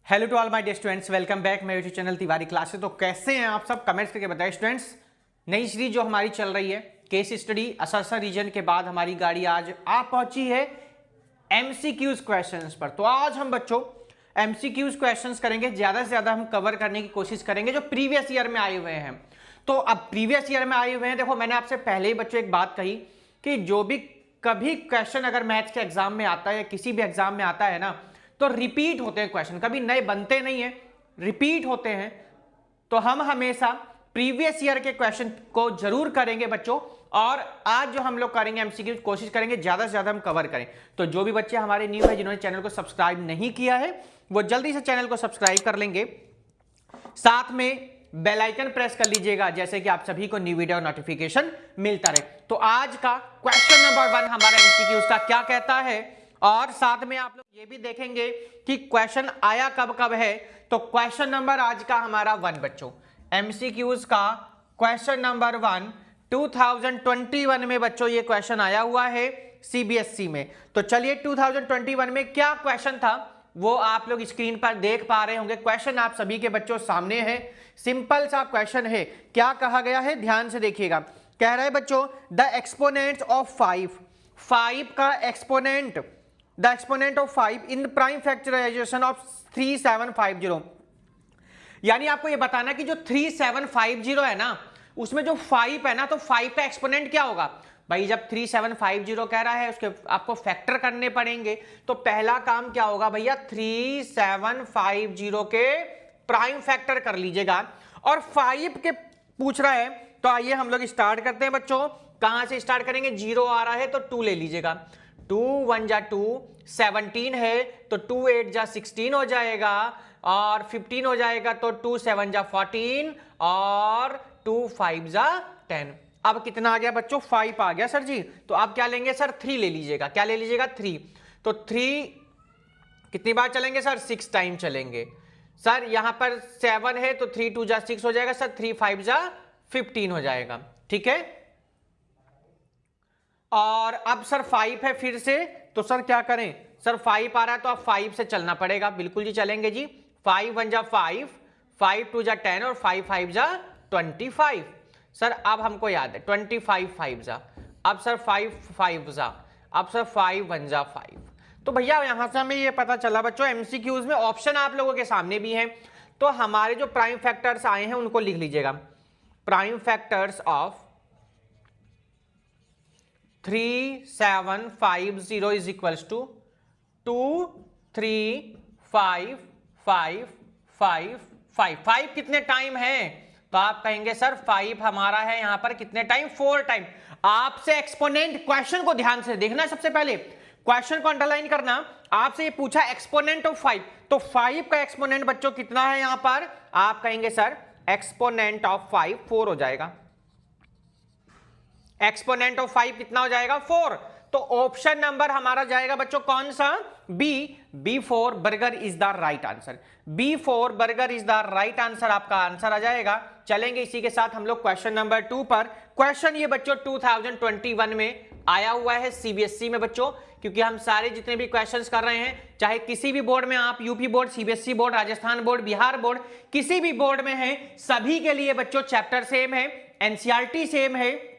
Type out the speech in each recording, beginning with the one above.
Hello to all my dear students, welcome back my YouTube channel Tiwari classes. तो कैसे हैं आप सब, कमेंट्स करके बताएं स्टूडेंट्स। नई सीरीज जो हमारी चल रही है केस स्टडी असरसर रीजन के बाद हमारी गाड़ी आज आ पहुंची है एमसीक्यूज क्वेश्चंस पर। तो आज हम बच्चों एमसीक्यूज क्वेश्चंस करेंगे, ज्यादा से ज्यादा हम कवर करने की कोशिश करेंगे जो प्रीवियस ईयर में आए हुए हैं। तो अब प्रीवियस ईयर में आए हुए हैं, देखो मैंने आपसे पहले ही बच्चों एक बात कही कि जो भी कभी क्वेश्चन अगर मैथ्स के एग्जाम में आता है या किसी भी एग्जाम में आता है ना, तो रिपीट होते हैं क्वेश्चन, कभी नए बनते नहीं है, रिपीट होते हैं। तो हम हमेशा प्रीवियस ईयर के क्वेश्चन को जरूर करेंगे बच्चों, और आज जो हम लोग करेंगे एमसीक्यू कोशिश करेंगे ज्यादा से ज्यादा हम कवर करें। तो जो भी बच्चे हमारे न्यू है, जिन्होंने चैनल को सब्सक्राइब नहीं किया है, वो जल्दी से चैनल को सब्सक्राइब कर लेंगे, साथ में बेल आइकन प्रेस कर लीजिएगा, जैसे कि आप सभी को न्यू वीडियो नोटिफिकेशन मिलता रहे। तो आज का क्वेश्चन नंबर 1 हमारा एमसीक्यू का क्या कहता है, और साथ में आप लोग ये भी देखेंगे कि क्वेश्चन आया कब कब है। तो क्वेश्चन नंबर आज का हमारा 1 बच्चों, एमसीक्यूज का क्वेश्चन नंबर 1 2021 में बच्चों ये क्वेश्चन आया हुआ है सीबीएसई में। तो चलिए 2021 में क्या क्वेश्चन था वो आप लोग स्क्रीन पर देख पा रहे होंगे। क्वेश्चन आप सभी के बच्चों सामने है, सिंपल सा क्वेश्चन है। क्या कहा गया है, ध्यान से देखिएगा। कह रहा है बच्चों द एक्सपोनेंट्स ऑफ 5 का exponent, the exponent of 5 in prime factorization of 3750। यानी आपको ये बताना कि जो 3750 है ना, उसमें जो 5 है ना, तो 5 का एक्सपोनेंट क्या होगा भाई। जब 3750 कह रहा है, उसके आपको फैक्टर करने पड़ेंगे। तो पहला काम क्या होगा भैया, 3750 के प्राइम फैक्टर कर लीजिएगा, और 5 के पूछ रहा है। तो आइए हम लोग स्टार्ट करते हैं बच्चों। कहां से स्टार्ट करेंगे, 0 आ रहा है तो 2 ले लीजिएगा। 2 1 जा 2, 17 है तो 2 8 जा 16 हो जाएगा, और 15 हो जाएगा तो 2 7 जा 14, और 2 5 जा 10। अब कितना आ गया बच्चों, 5 आ गया सर जी। तो आप क्या लेंगे सर, 3 ले लीजिएगा। क्या ले लीजिएगा, 3। तो 3 कितनी बार चलेंगे सर, 6 टाइम चलेंगे सर। यहां पर 7 है तो 3 2 जा 6 हो जाएगा सर, 3 5 जा 15 हो जाएगा, ठीक है। और अब सर 5 है फिर से, तो सर क्या करें सर, 5 आ रहा है तो आप 5 से चलना पड़ेगा। बिल्कुल जी चलेंगे जी। 5 1 जा 5, 5 2 जा 10, और 5 5 जा 25 सर। अब हमको याद है 25 5 जा, अब सर 5 5 जा, अब सर 5 1 जा 5। तो भैया यहां से हमें ये पता चला बच्चों, एमसीक्यूज में ऑप्शन आप लोगों के सामने भी हैं। तो हमारे जो प्राइम फैक्टर्स आए हैं उनको लिख लीजिएगा। Prime factors of 3750 is equals to 2 3 5 5 5 5। 5 कितने टाइम है, तो आप कहेंगे सर 5 हमारा है यहां पर कितने टाइम, 4 टाइम। आपसे एक्सपोनेंट, क्वेश्चन को ध्यान से देखना, सबसे पहले क्वेश्चन को अंडरलाइन करना। आपसे ये पूछा एक्सपोनेंट ऑफ 5, तो 5 का एक्सपोनेंट बच्चों कितना है यहां पर, आप कहेंगे सर एक्सपोनेंट ऑफ 5 4 हो जाएगा। एक्सपोनेंट ऑफ 5 कितना हो जाएगा, 4। तो ऑप्शन नंबर हमारा जाएगा बच्चों कौन सा, B4 burger is the right answer. B4 burger is the right answer, आपका आंसर आ जाएगा। चलेंगे इसी के साथ हम लोग क्वेश्चन नंबर 2 पर। क्वेश्चन ये बच्चों 2021 में आया हुआ है सीबीएसई में बच्चों, क्योंकि हम सारे जितने भी क्वेश्चंस कर रहे हैं, चाहे किसी भी बोर्ड में आप, UP board, CBSE board, Rajasthan board, Bihar board, किसी भी बोर्ड में है, सभी के लिए बच्चों चैप्टर सेम है, एनसीईआरटी सेम है।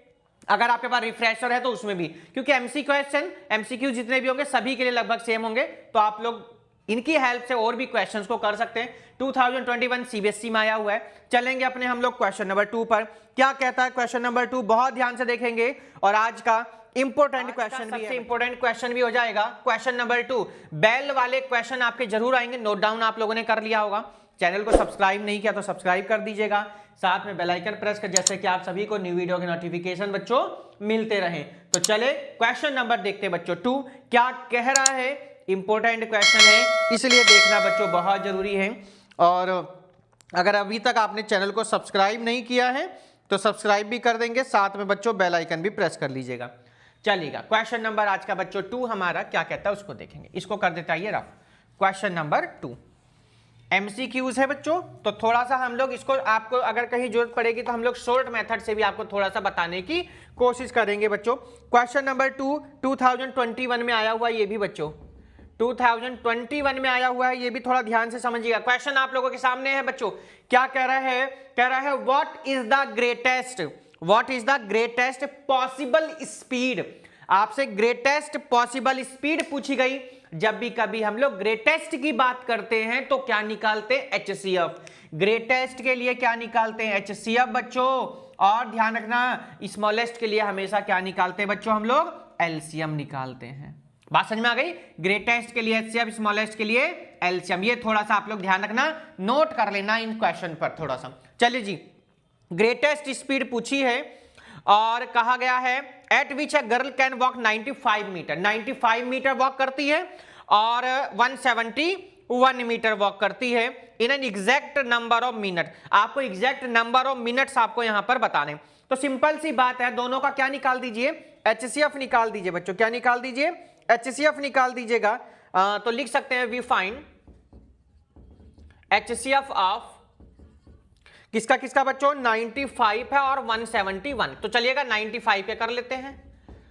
अगर आपके पास रिफ्रेशर है तो उसमें भी, क्योंकि एमसीक्यू जितने भी होंगे सभी के लिए लगभग सेम होंगे। तो आप लोग इनकी हेल्प से और भी क्वेश्चंस को कर सकते हैं। 2021 सीबीएसई में आया हुआ है। चलेंगे अपने हम लोग क्वेश्चन नंबर 2 पर। क्या कहता है क्वेश्चन नंबर 2, बहुत ध्यान से देखेंगे, और आज का इंपोर्टेंट क्वेश्चन भी, सबसे इंपोर्टेंट क्वेश्चन भी हो जाएगा। क्वेश्चन नंबर 2, बेल वाले क्वेश्चन आपके जरूर आएंगे, नोट डाउन आप लोगों ने कर लिया होगा। चैनल को सब्सक्राइब नहीं किया तो सब्सक्राइब कर दीजिएगा, साथ में बेल आइकन प्रेस कर, जैसे कि आप सभी को न्यू वीडियो के नोटिफिकेशन बच्चों मिलते रहें। तो चले क्वेश्चन नंबर देखते हैं बच्चों 2 क्या कह रहा है। इंपॉर्टेंट क्वेश्चन है, इसलिए देखना बच्चों बहुत जरूरी है। और अगर अभी तक आपने चैनल को सब्सक्राइब नहीं किया है तो सब्सक्राइब भी कर देंगे, साथ में बच्चों बेल आइकन भी प्रेस कर लीजिएगा। चलिएगा क्वेश्चन नंबर आज का बच्चों 2 हमारा क्या कहता है उसको देखेंगे। इसको कर देता है ये रफ। क्वेश्चन नंबर 2 एमसीक्यूज है बच्चों, तो थोड़ा सा हम लोग इसको, आपको अगर कहीं जरूरत पड़ेगी तो हम लोग शॉर्ट मेथड से भी आपको थोड़ा सा बताने की कोशिश करेंगे बच्चों। क्वेश्चन नंबर 2 2021 में आया हुआ ये भी बच्चों, 2021 में आया हुआ है, ये भी थोड़ा ध्यान से समझिएगा। क्वेश्चन आप लोगों के सामने है बच्चों, क्या कह रहा है? कह रहा है what is the greatest possible speed. आपसे ग्रेटेस्ट पॉसिबल स्पीड पूछी गई। जब भी कभी हम लोग ग्रेटेस्ट की बात करते हैं तो क्या निकालते हैं? HCF। ग्रेटेस्ट के लिए क्या निकालते हैं? HCF बच्चों। और ध्यान रखना, स्मॉलेस्ट के लिए हमेशा क्या निकालते हैं बच्चों? हम लोग LCM निकालते हैं। बात समझ में आ गई? ग्रेटेस्ट के लिए HCF, स्मॉलेस्ट के लिए LCM। ये थोड़ा सा आप लोग ध्यान रखना, नोट कर लेना इन क्वेश्चन पर थोड़ा सा। चलिए जी, ग्रेटेस्ट स्पीड पूछी है और कहा गया है at which a girl can walk 95 metre. 95 metre walk करती है और 171 मीटर वॉक करती है in an exact number of minute. आपको एग्जैक्ट नंबर ऑफ मिनट्स आपको यहां पर बताने। तो सिंपल सी बात है, दोनों का क्या निकाल दीजिए? HCF निकाल दीजिए बच्चों। क्या निकाल दीजिए? HCF निकाल दीजिएगा। तो लिख सकते हैं वी फाइंड HCF ऑफ किसका किसका बच्चों? 95 है और 171। तो चलिएगा 95 पे कर लेते हैं।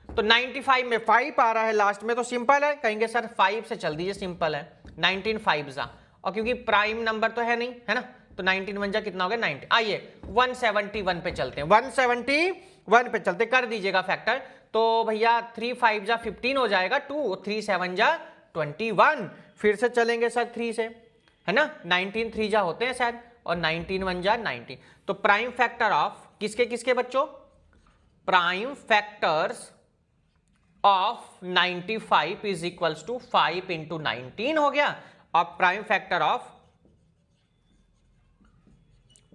तो 95 में 5 आ रहा है लास्ट में, तो सिंपल है, कहेंगे सर 5 से चल दीजिए, सिंपल है। 19 5 जा, और क्योंकि प्राइम नंबर तो है नहीं, है ना, तो 19 1 जा कितना हो गया? 90। आइए 171 पे चलते हैं। 171 पे चलते, कर दीजिएगा फैक्टर। तो भैया 3 5 जा 15 हो जाएगा, 2 3 7 जा 21। फिर से चलेंगे सर 3 से, है ना, 19 3 जा होते हैं शायद, और 19 1 जा 19। तो प्राइम फैक्टर ऑफ किसके किसके बच्चों? Prime factors of 95 is equals to 5 into 19 हो गया। और prime factor of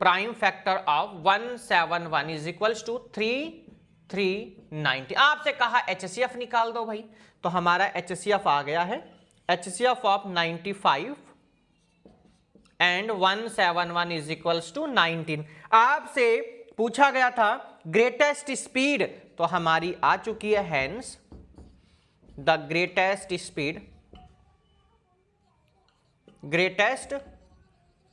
171 is equals to 390। आपसे कहा HCF निकाल दो भाई, तो हमारा HCF आ गया है। HCF of 95 and 171 is equals to 19। आपसे पूछा गया था ग्रेटेस्ट स्पीड, तो हमारी आ चुकी है। हेंस द ग्रेटेस्ट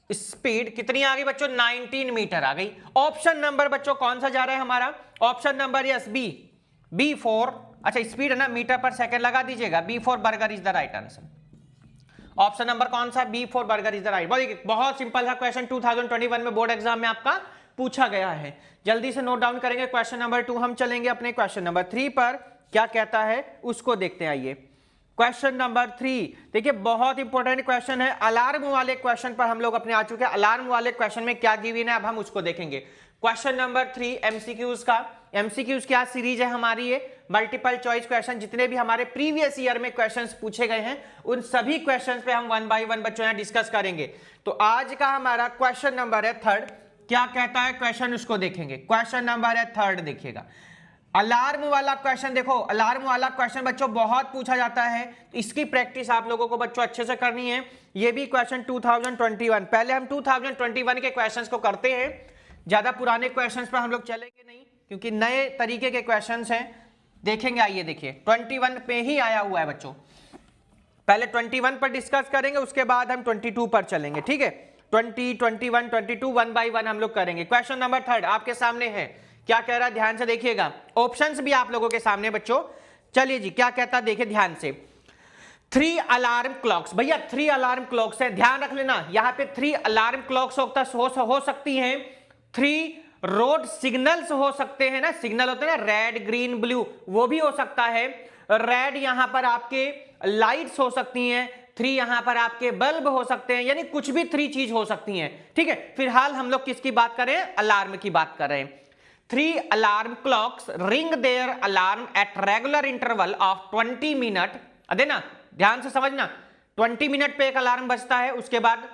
स्पीड कितनी आ गई बच्चों? 19 मीटर आ गई। ऑप्शन नंबर बच्चों कौन सा जा रहा है हमारा? Option number yes B4। अच्छा स्पीड है ना, मीटर पर सेकंड लगा दीजिएगा। B4 burger is the right answer. Option number कौन सा? B4 burger is the right. बहुत सिंपल था क्वेश्चन, 2021 में बोर्ड एग्जाम में आपका पूछा गया है। जल्दी से नोट डाउन करेंगे। क्वेश्चन नंबर 2 हम चलेंगे अपने क्वेश्चन नंबर 3 पर, क्या कहता है उसको देखते हैं। आइए क्वेश्चन नंबर 3, देखिए बहुत इंपॉर्टेंट क्वेश्चन है। अलार्म वाले क्वेश्चन पर हम लोग अपने आ चुके हैं। अलार्म वाले क्वेश्चन में क्या गिवन है अब हम उसको देखेंगे। क्वेश्चन नंबर 3 MCQs का। MCQs क्या सीरीज है हमारी? ये मल्टीपल चॉइस क्वेश्चन, जितने भी हमारे प्रीवियस ईयर में क्वेश्चंस पूछे गए हैं उन सभी क्वेश्चंस पे हम 1 बाय 1 बच्चों यहाँ डिस्कस करेंगे। तो आज का हमारा क्वेश्चन नंबर है 3। क्या कहता है क्वेश्चन, उसको देखेंगे। क्वेश्चन नंबर है 3, देखिएगा अलार्म वाला क्वेश्चन। देखो अलार्म वाला क्वेश्चन बच्चों बहुत पूछा जाता है, तो इसकी प्रैक्टिस आप लोगों को बच्चों अच्छे से करनी है। ये भी क्वेश्चन 2021, पहले हम 2021 के क्वेश्चंस को करते हैं, ज्यादा पुराने क्वेश्चंस पर हम लोग चलेंगे नहीं क्योंकि नए तरीके के क्वेश्चंस हैं, देखेंगे। आइए देखिए 21 पे ही आया हुआ है बच्चों, पहले 21 पर डिस्कस करेंगे, उसके बाद हम 22 पर चलेंगे, ठीक है। 20, 21, 22 1 बाय 1 हम लोग करेंगे। क्वेश्चन नंबर 3 आपके सामने है, क्या कह रहा है ध्यान से देखिएगा। ऑप्शंस भी आप लोगों के सामने बच्चों। चलिए जी क्या कहता है देखिए ध्यान से। 3 अलार्म क्लॉक्स, भैया 3 अलार्म क्लॉक्स है, ध्यान रख लेना। यहां पे 3 अलार्म क्लॉक्स हो सकती हैं, 3 रोड सिग्नल्स हो सकते हैं ना, सिग्नल होते हैं ना रेड ग्रीन ब्लू, वो भी हो सकता है। रेड यहां पर आपके लाइट्स हो सकती हैं, 3 यहां पर आपके बल्ब हो सकते हैं, यानी कुछ भी 3 चीज हो सकती हैं, ठीक है। फिलहाल हम लोग किसकी बात कर रहे हैं? अलार्म की बात कर रहे हैं। 3 alarm clocks ring their alarm at regular interval of 20 minute. देना ध्यान से समझना, 20 मिनट पे एक अलार्म बजता है, उसके बाद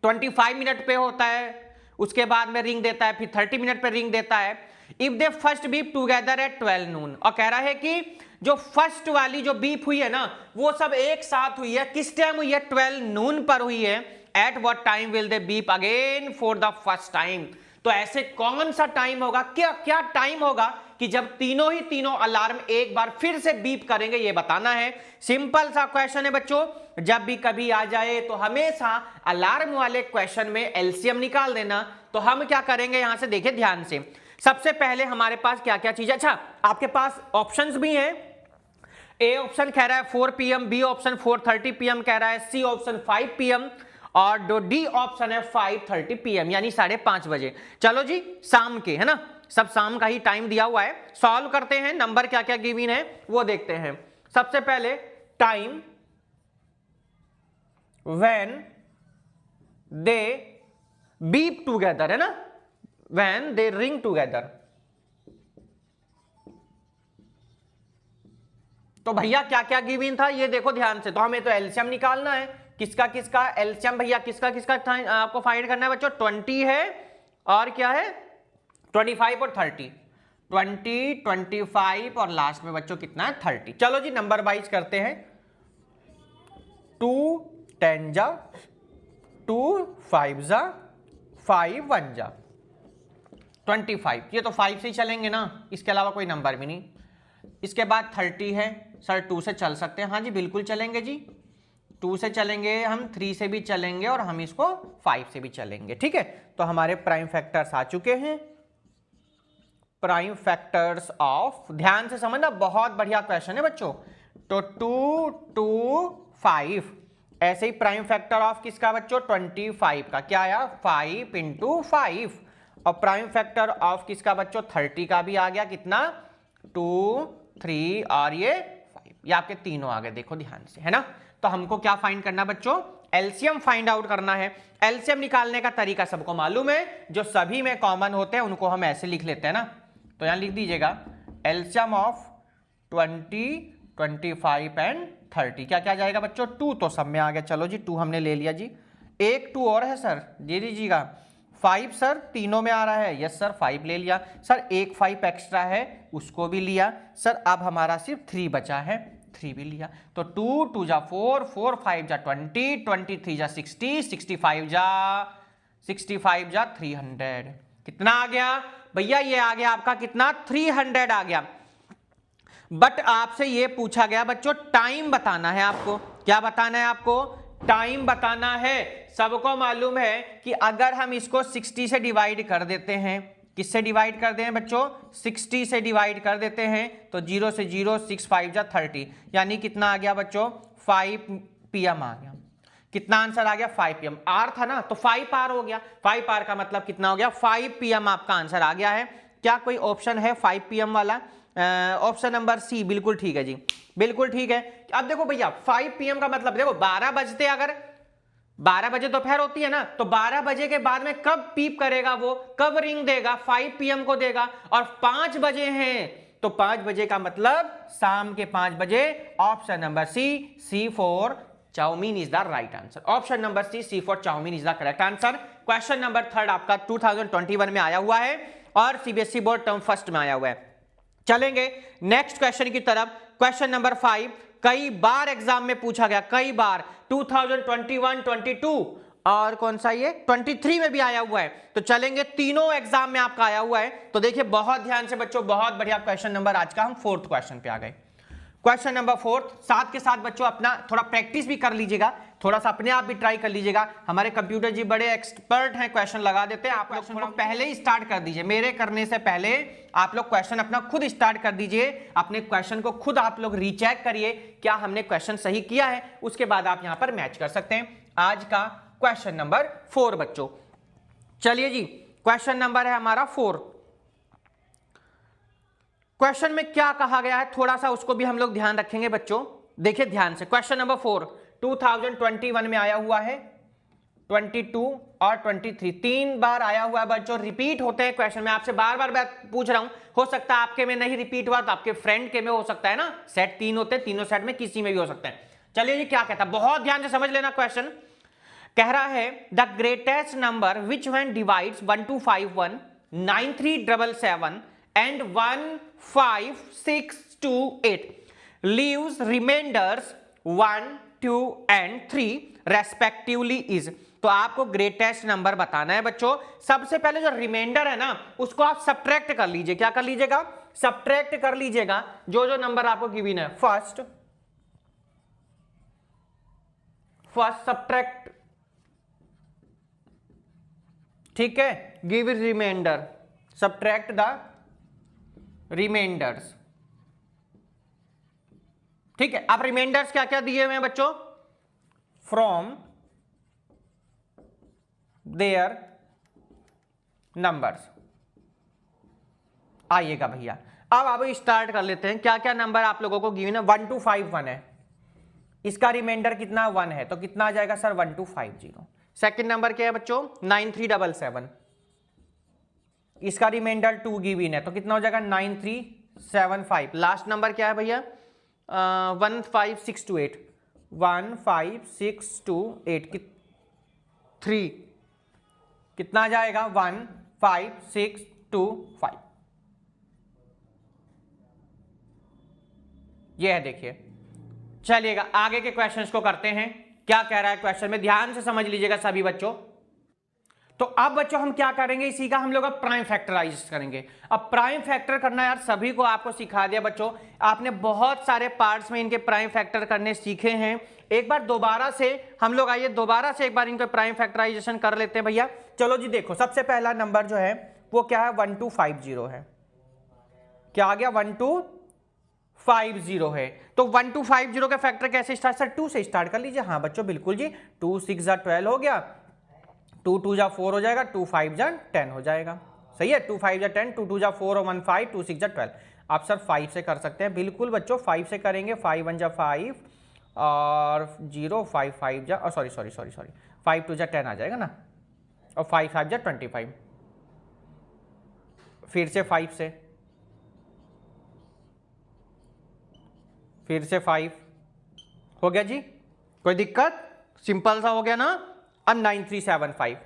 25 मिनट पे होता है, उसके बाद में रिंग देता है, फिर 30 मिनट पे रिंग देता है। If they first beep together at 12 नून, और कह रहा है कि जो फर्स्ट वाली जो बीप हुई है ना वो सब एक साथ हुई है, किस टाइम हुई है? 12 नून पर हुई है। At what time will they beep again for the first time? तो ऐसे कौन सा टाइम होगा, क्या टाइम होगा कि जब तीनों अलार्म एक बार फिर से बीप करेंगे, ये बताना है। सिंपल सा क्वेश्चन है बच्चों, जब भी कभी आ जाए तो हमेशा अलार्म वाले क्वेश्चन में एलसीएम निकाल देना। तो हम क्या करेंगे यहां से देखिए ध्यान से। सबसे पहले हमारे पास क्या क्या चीज है, अच्छा आपके पास ऑप्शंस भी हैं, ए ऑप्शन कह रहा है 4 PM, बी ऑप्शन 4:30 PM कह रहा है, सी ऑप्शन 5 PM और डी ऑप्शन है 5:30 PM यानी 5:30 बजे। चलो जी, शाम के, है ना, सब शाम का ही टाइम दिया हुआ है। सॉल्व करते हैं, नंबर क्या क्या गिवन है वो देखते हैं। सबसे पहले time when they beep together, है ना, व्हेन दे रिंग टूगेदर। तो भैया क्या क्या गिवन था ये देखो ध्यान से। तो हमें तो एलसीएम निकालना है, किसका किसका एलसीएम भैया, किसका किसका आपको फाइंड करना है बच्चों। 20 है और क्या है 25 और 30, 20, 25 और लास्ट में बच्चों कितना है 30। चलो जी नंबर वाइज करते हैं। 2 10 जा, 2 5 जा, 5 1 जा, 25। ये तो 5 से ही चलेंगे ना, इसके अलावा कोई नंबर भी नहीं। इसके बाद 30 है, सर 2 से चल सकते हैं, हाँ जी बिल्कुल चलेंगे जी, 2 से चलेंगे हम, 3 से भी चलेंगे और हम इसको 5 से भी चलेंगे। ठीक है, तो हमारे प्राइम फैक्टर्स आ चुके हैं। प्राइम फैक्टर्स ऑफ, ध्यान से समझना, बहुत बढ़िया क्वेश्चन है बच्चों। तो 2 2 5, ऐसे ही प्राइम फैक्टर ऑफ किसका बच्चों 25 का, क्या आया 5 × 5। और प्राइम फैक्टर ऑफ किसका बच्चों 30 का भी आ गया, कितना 2 3 और ये 5, ये आपके तीनों आ गए, देखो ध्यान से, है ना। तो हमको क्या फाइंड करना बच्चों, एलसीएम फाइंड आउट करना है। एलसीएम निकालने का तरीका सबको मालूम है, जो सभी में कॉमन होते हैं उनको हम ऐसे लिख लेते हैं ना। तो यहां लिख दीजिएगा एलसीएम ऑफ 20, 25 एंड 30, क्या क्या जाएगा बच्चों 2, तो सब में आ गया। चलो जी 2 हमने ले लिया जी, एक 2 और है सर, दे दीजिएगा 5 सर, तीनों में आ रहा है, यस सर 5 ले लिया सर, एक 5 एक्स्ट्रा है उसको भी लिया सर, अब हमारा सिर्फ 3 बचा है, 3 भी लिया। तो 2 2 जा 4, 4 5 जा 20, 23 जा 60, 65 जा 300। कितना आ गया भैया, ये आ गया आपका कितना 300 आ गया। बट आपसे ये पूछा गया बच्चों टाइम बताना है आपको, क्या बताना है आपको, टाइम बताना है। सबको मालूम है कि अगर हम इसको 60 से डिवाइड कर देते हैं, किससे डिवाइड कर दें बच्चों 60 से डिवाइड कर देते हैं, तो 0 से 0, 6 5 जा 30, यानी कितना आ गया बच्चों 5 PM आ गया। कितना आंसर आ गया 5 PM, आर था ना तो 5 आर हो गया, 5 आर का मतलब कितना हो गया 5 PM आपका आंसर आ गया है। क्या कोई ऑप्शन है 5 PM वाला, ऑप्शन नंबर सी बिल्कुल ठीक है जी, बिल्कुल ठीक है। अब देखो भैया 5 PM का मतलब देखो 12 बजते, अगर 12 बजे दोपहर होती है ना, तो 12 बजे के बाद में कब पीप करेगा, वो कब रिंग देगा 5 PM को देगा, और 5 बजे हैं तो 5 बजे का मतलब शाम के 5 बजे। Option number C, C4 chowmein is the right answer. Option number C, C4 chowmein is the correct answer. Question number 3 आपका 2021 में आया हुआ है और सीबीएसई बोर्ड टर्म फर्स्ट में आया हुआ है। चलेंगे नेक्स्ट क्वेश्चन की तरफ। क्वेश्चन नंबर 5 कई बार एग्जाम में पूछा गया, कई बार 2021, 22 और कौन सा ये 23 में भी आया हुआ है। तो चलेंगे, तीनों एग्जाम में आपका आया हुआ है। तो देखिए बहुत ध्यान से बच्चों, बहुत बढ़िया क्वेश्चन नंबर आज का हम 4th क्वेश्चन पे आ गए। क्वेश्चन नंबर 4 साथ के साथ बच्चों अपना थोड़ा प्रैक्टिस भी कर लीजिएगा, थोड़ा सा अपने आप भी ट्राई कर लीजिएगा। हमारे कंप्यूटर जी बड़े एक्सपर्ट हैं, क्वेश्चन लगा देते हैं। आप लोग पहले ही स्टार्ट कर दीजिए, मेरे करने से पहले आप लोग क्वेश्चन अपना खुद स्टार्ट कर दीजिए। अपने क्वेश्चन को खुद आप लोग रीचेक करिए, क्या हमने क्वेश्चन सही किया है, उसके बाद आप यहां पर मैच कर सकते हैं। आज का क्वेश्चन नंबर 4 बच्चों, चलिए जी क्वेश्चन नंबर है हमारा 4। क्वेश्चन में क्या कहा गया है थोड़ा सा उसको भी हम लोग ध्यान रखेंगे बच्चों। देखिए ध्यान से, क्वेश्चन नंबर 4 2021 में आया हुआ है, 22 और 23 3 बार आया हुआ है बच्चों। रिपीट होते हैं क्वेश्चन में, आपसे बार बार मैं पूछ रहा हूं, हो सकता है आपके में नहीं रिपीट हुआ तो आपके फ्रेंड के में हो सकता है ना। सेट 3 होते हैं, तीनों सेट में किसी में भी हो सकता है। चलिए जी क्या कहता है, बहुत ध्यान से समझ लेना। क्वेश्चन कह रहा है the greatest number which when divides 1251 9377 and 15628 leaves remainders 1 2 and 3 respectively is। तो आपको ग्रेटेस्ट नंबर बताना है बच्चों। सबसे पहले जो रिमाइंडर है ना उसको आप सब्ट्रैक्ट कर लीजिए। क्या कर लीजिएगा, सब्ट्रैक्ट कर लीजिएगा जो जो नंबर आपको गिवन है। फर्स्ट सब्ट्रैक्ट, ठीक है, give reminder, subtract the reminders. ठीक है, अब रिमाइंडर्स क्या क्या दिए हुए हैं बच्चों, फ्रॉम देयर नंबर्स। आइएगा भैया, अब स्टार्ट कर लेते हैं। क्या क्या नंबर आप लोगों को गिवन है, 1 to 5 1 है, इसका रिमाइंडर कितना 1 है, तो कितना आ जाएगा सर 1250। सेकंड नंबर क्या है बच्चों 9377, इसका रिमाइंडर 2 गिवन है, तो कितना हो जाएगा 9375। लास्ट नंबर क्या है भैया 15628, 15628 3 कितना आ जाएगा 15625। ये है, देखिए। चलिएगा आगे के क्वेश्चंस को करते हैं। क्या कह रहा है क्वेश्चन में, ध्यान से समझ लीजिएगा सभी बच्चों। तो अब बच्चों हम क्या करेंगे, इसी का हम लोग अब प्राइम फैक्टराइज करेंगे। अब प्राइम फैक्टर करना यार सभी को आपको सिखा दिया बच्चों, आपने बहुत सारे पार्ट्स में इनके प्राइम फैक्टर करने सीखे हैं। एक बार दोबारा से हम लोग आइए दोबारा से एक बार इनके प्राइम फैक्टराइजेशन कर लेते हैं भैया। चलो जी देखो, सबसे पहला नंबर जो है वो क्या है 1250 है। क्या आ गया 1250 है। तो 1250 का फैक्टर कैसे स्टार्ट, सर 2 से स्टार्ट कर लीजिए। हाँ बच्चों बिल्कुल जी, 2 6 जा 12 हो गया, 2 2 जा 4 हो जाएगा, 2 5 जा 10 हो जाएगा। सही है, 2 5 जा 10, 2 2 जा 4 और 1 5, 2 6 जा 12। आप सर 5 से कर सकते हैं, बिल्कुल बच्चों 5 से करेंगे। 5 1 जा 5 और 0, 5 5 जा सॉरी 5 2 जा 10 आ जाएगा ना, और 5 5 जा 25। फिर से 5 से, फिर से 5 हो गया जी, कोई दिक्कत, सिंपल सा हो गया ना। अब 9375,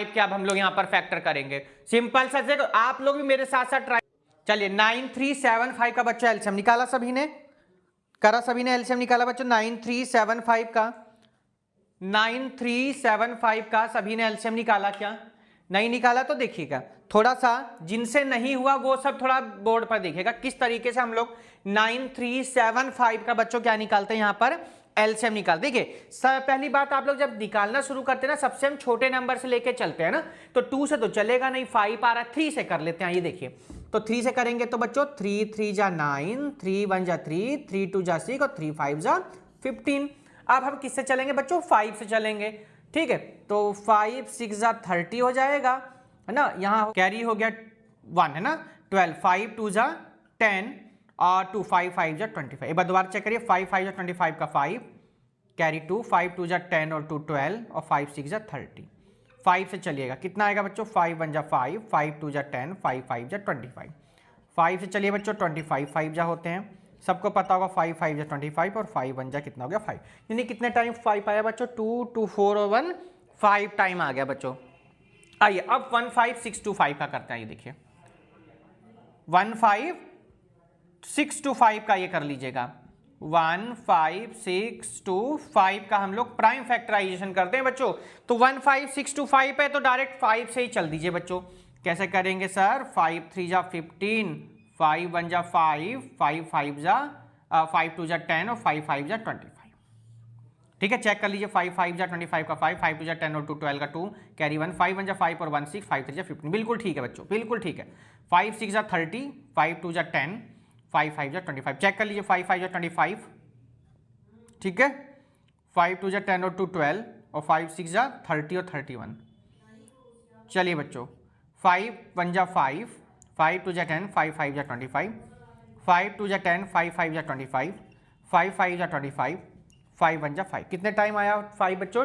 के अब हम लोग यहां पर फैक्टर करेंगे। सिंपल सा देखो, आप लोग भी मेरे साथ साथ ट्राई। चलिए 9375 का बच्चा एलसीएम निकाला, सभी ने करा, सभी ने एलसीएम निकाला बच्चों 9375 का। 9375 का सभी ने एलसीएम निकाला, क्या नहीं निकाला तो देखिएगा थोड़ा सा, जिनसे नहीं हुआ वो सब थोड़ा बोर्ड पर देखिएगा किस तरीके से हम लोग 9375 का बच्चों क्या निकालते हैं, यहां पर एलसीएम निकाल। देखिए पहली बात, आप लोग जब निकालना शुरू करते हैं ना, सबसे हम छोटे नंबर से लेके चलते हैं ना, तो 2 से तो चलेगा नहीं, 5 आ रहा है, 3 से कर लेते हैं। ये देखिए, तो 3 से करेंगे तो बच्चों 3 3 जा 9, 3 1 जा 3, 3 2 जा 6 और 3 5 जा 15। अब हम किससे चलेंगे बच्चों, 5 से चलेंगे। ठीक है, तो 5 6 जा 30 हो जाएगा, है ना, यहाँ कैरी हो गया 1, है ना, 12, 5 2 जा 10 और 2 5 5 जा 25। एक बार दोबारा चेक करिए, 5 5 जा 25 का 5 कैरी 2, 5 2 जा 10 और 2 12 और 5 6 जा 30। 5 से चलिएगा कितना आएगा बच्चों, 5 1 जा 5, 5 2 जा 10, 5 5 जा 25। 5 से चलिए बच्चों 25 5 जा होते हैं, सबको पता होगा 5 5 जा 25 और 5 1 जा कितना हो गया 5। यानी कितने टाइम 5 आया बच्चों, 2 2 4 और 1 5 टाइम आ गया बच्चों। आइए अब 15625 का करते हैं। ये देखिए 15625 का ये कर लीजिएगा। 15625 का हम लोग प्राइम फैक्टराइजेशन करते हैं बच्चों। तो 15625 है तो डायरेक्ट 5 से ही चल दीजिए बच्चों। कैसे करेंगे सर, 5 3 जा 15, 5 1 जा 5, 5 5 जा 5 2 जा 10 और 5 5 जा 25। ठीक है, चेक कर लीजिए, 5 5 जा 25 का 5, 5 2 जा 10 और 2 12 का 2 कैरी 1, 5 1 जा 5 और 1 6, 5 3 जा 15। बिल्कुल ठीक है बच्चों, बिल्कुल ठीक है। 5 6 जा 30, 5 2 जा 10, 5 5 जा 25। चेक कर लीजिए, 5 5 जा 25, ठीक है, 5 2 जा 10 और 2 12 और 5 6 जा 30 और 31। चलिए बच्चों 5 1 जा 5, 5 2 जा 10, 5 5 जा 25, 5 2 जा 10, 5 5 जा 25, 5 5 जा 25, 5 1 जा 5। कितने टाइम आया 5 बच्चों,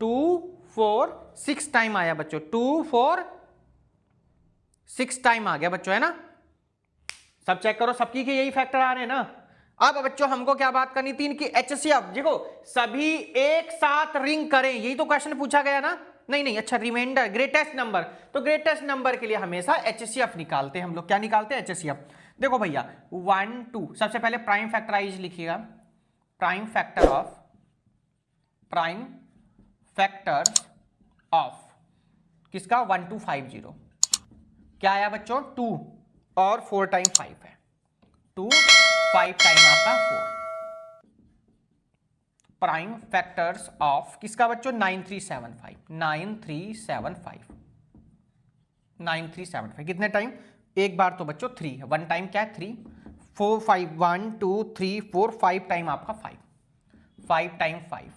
2 4 6 टाइम आया बच्चों, 2 4 6 टाइम आ गया बच्चों, है ना। सब चेक करो, सबकी के यही फैक्टर आ रहे हैं ना। अब बच्चों हमको क्या बात करनी थी, इनकी एचसीएफ देखो, सभी एक साथ रिंग करें, यही तो क्वेश्चन पूछा गया ना। नहीं, अच्छा रिमाइंडर ग्रेटेस्ट नंबर, तो ग्रेटेस्ट नंबर के लिए हमेशा एचसीएफ निकालते हैं हम लोग। क्या निकालते हैं, एचसीएफ। देखो भैया 1 2, सबसे पहले प्राइम फैक्टराइज लिखिएगा, प्राइम फैक्टर ऑफ किसका 1250। क्या आया बच्चों, 2 और 4 टाइम 5 है, 2 5 टाइम आपका 4, प्राइम फैक्टर्स ऑफ किसका बच्चों 9375 कितने टाइम, एक बार तो बच्चों 3 है, 1 टाइम क्या है 3, 4 5 1 2 3 4 5 टाइम आपका 5 टाइम 5।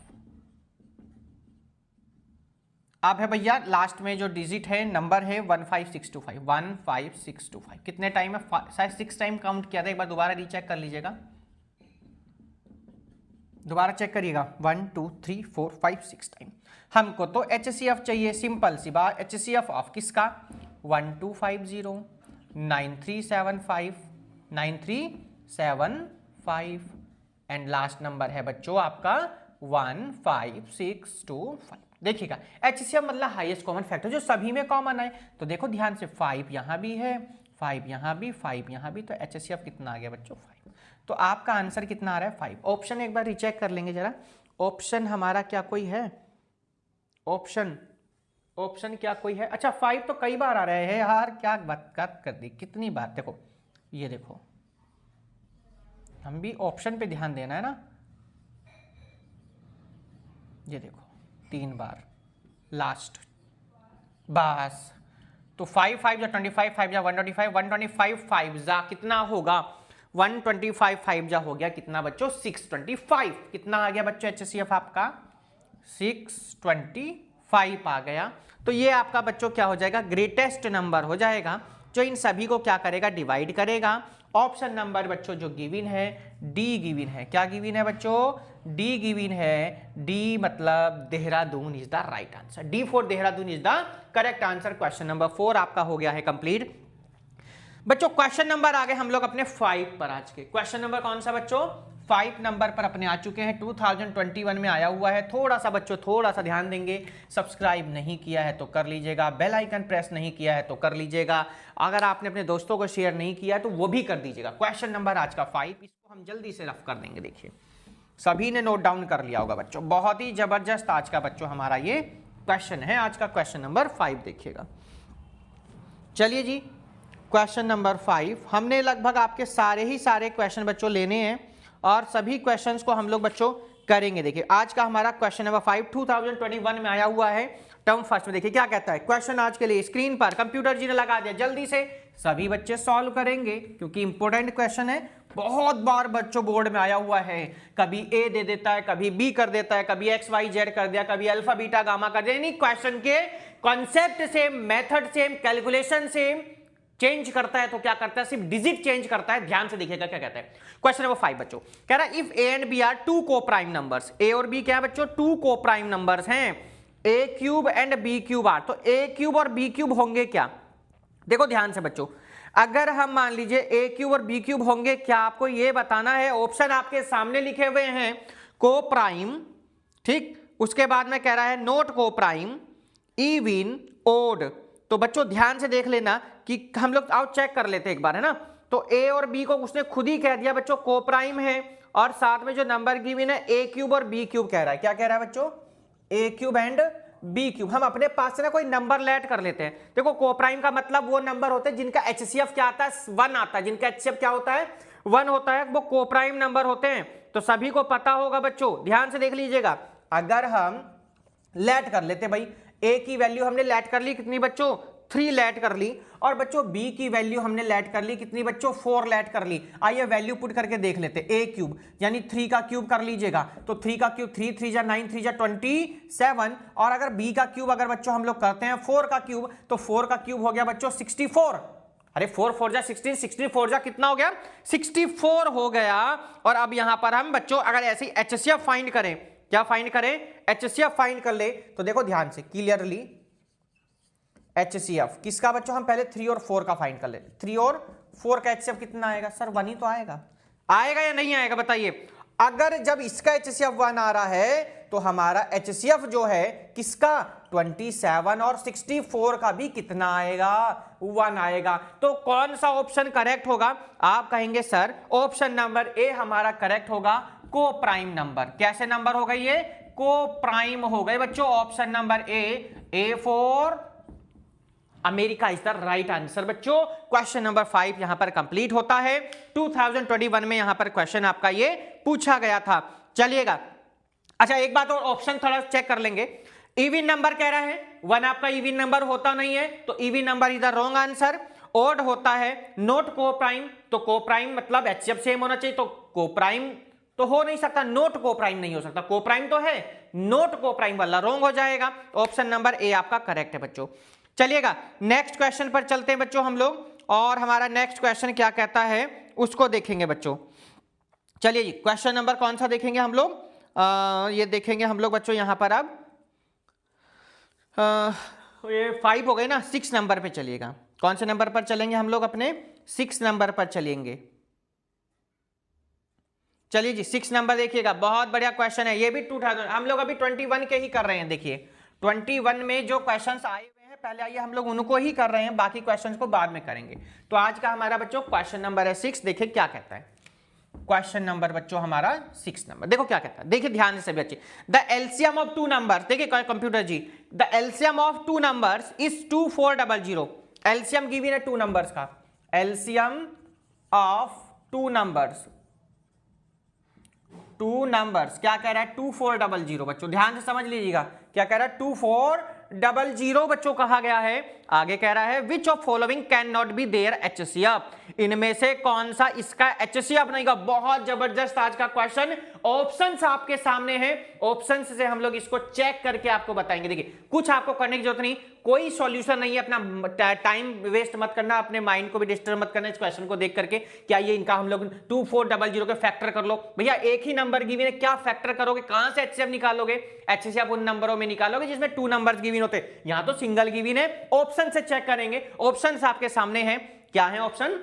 अब है भैया लास्ट में जो डिजिट है नंबर है 15625 कितने टाइम है, शायद 6 टाइम काउंट किया था, एक बार दोबारा रीचेक कर लीजिएगा, दोबारा चेक करिएगा 1 2 3 4 5 6 टाइम। हमको तो HCF चाहिए, सिंपल सी बात, HCF ऑफ किसका 1250 9375 एंड लास्ट नंबर है बच्चों आपका 15625। देखिएगा HCF मतलब हाईएस्ट कॉमन फैक्टर जो सभी में कॉमन है, तो देखो ध्यान से 5 यहां भी है, 5 यहां भी, 5 यहां भी, तो HCF कितना आ गया बच्चों 5। तो आपका आंसर कितना आ रहा है 5। ऑप्शन एक बार रीचेक कर लेंगे जरा, ऑप्शन हमारा क्या कोई है, ऑप्शन क्या कोई है, अच्छा 5 तो कई बार आ रहा है यार, क्या बात कर दी, कितनी बार, देखो ये देखो, हम भी ऑप्शन पे ध्यान देना है ना, ये देखो 3 बार लास्ट, बस तो 5 5 जा 25, 5 जा 125, 125 5 जा कितना होगा 125, 5 जा हो गया कितना बच्चों 625, कितना आ गया बच्चों HCF आपका 625 आ गया। तो ये आपका बच्चों क्या हो जाएगा, ग्रेटेस्ट नंबर हो जाएगा जो इन सभी को क्या करेगा, डिवाइड करेगा। ऑप्शन नंबर बच्चों जो गिवन है डी गिवन है, क्या गिवन है बच्चों, डी गिवन है, डी मतलब Dehradun is the right answer, D for Dehradun is the correct answer. Question number 4 आपका हो गया है कंप्लीट। बच्चों क्वेश्चन नंबर आ गए हम लोग अपने 5 पर, आज के क्वेश्चन नंबर कौन सा बच्चों 5 नंबर पर अपने आ चुके हैं, 2021 में आया हुआ है। थोड़ा सा बच्चों थोड़ा सा ध्यान देंगे, सब्सक्राइब नहीं किया है तो कर लीजिएगा, बेल आइकन प्रेस नहीं किया है तो कर लीजिएगा, अगर आपने अपने दोस्तों को शेयर नहीं किया तो वो भी कर दीजिएगा। क्वेश्चन नंबर आज का 5, इसको हम जल्दी से रफ कर देंगे। देखिए सभी ने नोट डाउन कर लिया होगा बच्चों, बहुत ही जबरदस्त आज का बच्चों हमारा ये क्वेश्चन है, आज का क्वेश्चन नंबर 5 देखिएगा। चलिए जी क्वेश्चन नंबर 5, हमने लगभग आपके सारे क्वेश्चन बच्चों लेने हैं और सभी क्वेश्चंस को हम लोग बच्चों करेंगे। देखिए आज का हमारा क्वेश्चन नंबर 5 2021 में आया हुआ है, टर्म फर्स्ट में। देखिए क्या कहता है क्वेश्चन, आज के लिए स्क्रीन पर कंप्यूटर जी ने लगा दिया, जल्दी से सभी बच्चे सॉल्व करेंगे क्योंकि इंपॉर्टेंट क्वेश्चन है, बहुत बार बच्चों बोर्ड में आया हुआ है, कभी ए दे देता है, कभी बी कर देता है, कभी एक्स वाई जेड कर दिया, कभी अल्फा बीटा गामा कर दिया, यानी क्वेश्चन के concept same, method same, calculation same, change करता है तो क्या करता है, सिर्फ डिजिट चेंज करता है। ध्यान से देखिएगा क्या कहता है क्वेश्चन नंबर 5 बच्चों, कह रहा है if A and B are 2 को प्राइम नंबर्स, ए और बी क्या है बच्चों 2 को प्राइम नंबर्स हैं, A cube and B cube are, तो ए क्यूब और बी क्यूब होंगे क्या। देखो ध्यान से बच्चों, अगर हम मान लीजिए ए क्यूब और बी क्यूब होंगे क्या, आपको यह बताना है। ऑप्शन आपके सामने लिखे हुए हैं, को प्राइम, ठीक, उसके बाद में कह रहा है नोट को प्राइम, इवन, ओड। तो बच्चों ध्यान से देख लेना कि हम लोग आओ चेक कर लेते हैं एक बार, है ना। तो ए और बी को उसने खुद ही कह दिया बच्चों को प्राइम है, और साथ में जो नंबर गिवन है ए क्यूब और बी क्यूब कह रहा है, क्या कह रहा है बच्चों ए क्यूब एंड बी क्यूब। हम अपने पास से ना कोई नंबर लेट कर लेते हैं। देखो को प्राइम का मतलब वो नंबर होते हैं जिनका HCF क्या आता है 1 आता है, जिनका HCF क्या होता है 1 होता है, वो को प्राइम नंबर होते हैं। तो सभी को पता होगा बच्चों, ध्यान से देख लीजिएगा। अगर हम लेट कर लेते भाई, ए की वैल्यू हमने लेट कर ली कितनी बच्चों 3 लेट कर ली, और बच्चों बी की वैल्यू हमने लेट कर ली कितनी बच्चों 4 लेट कर ली। आइए वैल्यू पुट करके देख लेते, ए क्यूब यानी 3 का क्यूब कर लीजिएगा, तो 3 का क्यूब 3 3 जा 9 3 जा 27, और अगर बी का क्यूब अगर बच्चों हम लोग करते हैं 4 का क्यूब, तो 4 का क्यूब हो गया बच्चों 64। अरे 4 4 जा 16, 16 4 जा कितना हो गया 64 हो गया। और अब यहां पर हम बच्चों अगर ऐसी HCF फाइंड करें, क्या फाइंड करें HCF फाइंड कर ले, तो देखो ध्यान से क्लियरली HCF किसका बच्चों, हम पहले 3 और 4 का फाइंड कर लेते। 3 और 4 का HCF कितना आएगा सर 1 ही तो आएगा, आएगा या नहीं आएगा बताइए। अगर जब इसका HCF 1 आ रहा है तो हमारा HCF जो है किसका 27 और 64 का भी कितना आएगा 1 आएगा। तो कौन सा ऑप्शन करेक्ट होगा, आप कहेंगे सर ऑप्शन नंबर ए हमारा करेक्ट होगा, को प्राइम नंबर। कैसे नंबर हो गए ये को प्राइम हो गए बच्चों, option number A for America is the right answer. बच्चों क्वेश्चन नंबर 5 यहां पर कंप्लीट होता है। 2021 में यहां पर क्वेश्चन आपका ये पूछा गया था। चलिएगा अच्छा एक बात और, ऑप्शन थोड़ा चेक कर लेंगे। इवन नंबर कह रहा है, 1 आपका इवन नंबर होता नहीं है, तो even number is the wrong answer. Odd होता है, नोट को प्राइम, तो को प्राइम मतलब एचसीएफ सेम होना चाहिए, तो को प्राइम तो हो नहीं सकता, नोट को प्राइम नहीं हो सकता, को प्राइम तो है, नोट को प्राइम वाला रॉन्ग हो जाएगा। ऑप्शन नंबर ए आपका करेक्ट है बच्चों। चलिएगा नेक्स्ट क्वेश्चन पर चलते हैं बच्चों हम लोग, और हमारा नेक्स्ट क्वेश्चन क्या कहता है उसको देखेंगे बच्चों। चलिए जी, क्वेश्चन नंबर कौन सा देखेंगे हम लोग, ये देखेंगे हम लोग बच्चों यहां पर अब ये 5 हो गए ना, 6 नंबर पे चलिएगा। कौन से नंबर पर चलेंगे हम लोग, अपने 6 नंबर पर चलेंगे। चलिए जी 6 नंबर देखिएगा, बहुत बढ़िया क्वेश्चन है ये भी। 2000 हम लोग अभी 21 के ही कर रहे हैं। देखिए 21 में जो क्वेश्चंस आए हुए हैं पहले आइए हम लोग उनको ही कर रहे हैं, बाकी क्वेश्चंस को बाद में करेंगे। तो आज का हमारा बच्चों क्वेश्चन नंबर है 6। देखिए क्या कहता है क्वेश्चन नंबर बच्चों हमारा 6 नंबर। देखो क्या कहता है, देखिए ध्यान से बच्चे। द एलसीएम ऑफ 2 नंबर्स, देखिए computer ji, the LCM of 2 numbers is 2400। LCM given है 2 नंबर्स का, एलसीएम ऑफ 2 नंबर्स, 2 नंबर्स क्या कह रहा है 2400 बच्चों, ध्यान से समझ लीजिएगा क्या कह रहा है 2400 बच्चों कहा गया है। आगे कह रहा है which of following can not be their HCF, इनमें से कौन सा इसका एचसीएफ नहीं का। बहुत जबरदस्त आज का क्वेश्चन, ऑप्शंस आपके सामने हैं, ऑप्शंस से हम लोग इसको चेक करके आपको बताएंगे। देखिए कुछ आपको करने की जरूरत नहीं, कोई सॉल्यूशन नहीं है, अपना टाइम वेस्ट मत करना, अपने माइंड को भी डिस्टर्ब मत करना इस क्वेश्चन को देख करके। क्या ये इनका हम लोग 2400 के फैक्टर कर लो, भैया एक ही नंबर गिवन है, क्या फैक्टर करोगे, कहां से एचसीएफ निकालोगे। एचसीएफ उन नंबरों में निकालोगे जिसमें 2 नंबर्स गिवन होते, यहां तो सिंगल गिवन है। ऑप्शन से चेक करेंगे, ऑप्शन आपके सामने है, क्या है option.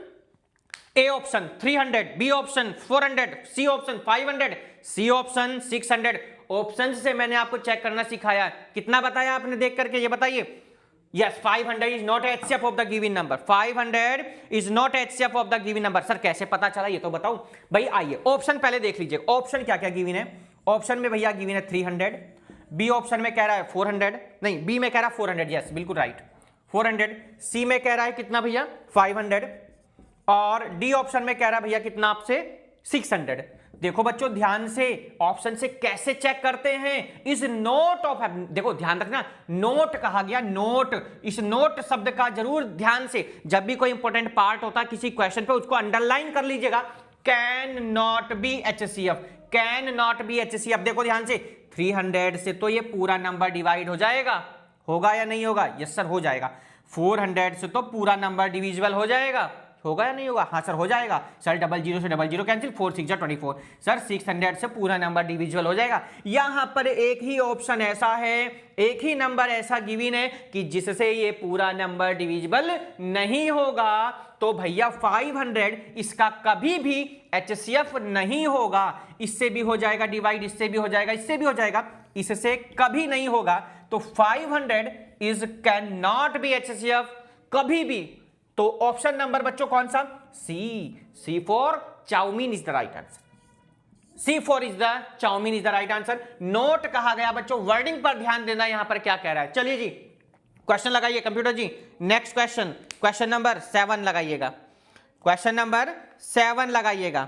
A option 300, B option 400, C option 500, C option 600। Option से मैंने आपको चेक करना सिखाया, कितना बताया आपने देख करके ये बताइए। Yes 500 is not HCF of the given number, 500 is not HCF of the given number. Sir कैसे पता चला ये तो बताओ भाई। आइए ऑप्शन पहले देख लीजिए, ऑप्शन क्या क्या गिवन है। ऑप्शन में भैया गिवन है 300, बी ऑप्शन में कह रहा है 400, नहीं बी में कह रहा है 400, यस बिल्कुल राइट 400, सी में कह रहा है कितना भैया 500, और डी ऑप्शन में कह रहा है भैया कितना आपसे 600। देखो बच्चों ध्यान से, ऑप्शन से कैसे चेक करते हैं, इस नोट ऑफ, देखो ध्यान रखना नोट कहा गया, नोट, इस नोट शब्द का जरूर ध्यान से, जब भी कोई इंपॉर्टेंट पार्ट होता है किसी क्वेश्चन पे उसको अंडरलाइन कर लीजिएगा। Can not be HCF, can not be HCF. देखो ध्यान से 300 से तो ये पूरा नंबर डिवाइड हो जाएगा, होगा या नहीं होगा, यस सर हो जाएगा। 400 से तो पूरा नंबर डिविजिबल हो जाएगा, होगा या नहीं होगा, हाँ सर हो जाएगा। सर 00 से 00 कैंसिल, 4 6 24। सर 600 से पूरा नंबर डिविजिबल हो जाएगा। यहां पर एक ही ऑप्शन ऐसा है, एक ही नंबर ऐसा गिवन है कि जिससे ये पूरा नंबर डिविजिबल नहीं होगा, तो भैया 500 इसका कभी भी एचसीएफ नहीं होगा। इससे भी हो जाएगा डिवाइड, इससे भी हो जाएगा, इससे भी हो जाएगा, इससे कभी नहीं होगा। तो 500 is can not be HCF कभी भी। तो ऑप्शन नंबर बच्चों कौन सा, C for chowmein is the right answer. C for is the chow mein is the right answer. Note कहा गया बच्चों, वर्डिंग पर ध्यान देना, यहां पर क्या कह रहा है। चलिए जी क्वेश्चन लगाइए कंप्यूटर जी, नेक्स्ट क्वेश्चन, क्वेश्चन नंबर 7 लगाइएगा, क्वेश्चन नंबर 7 लगाइएगा,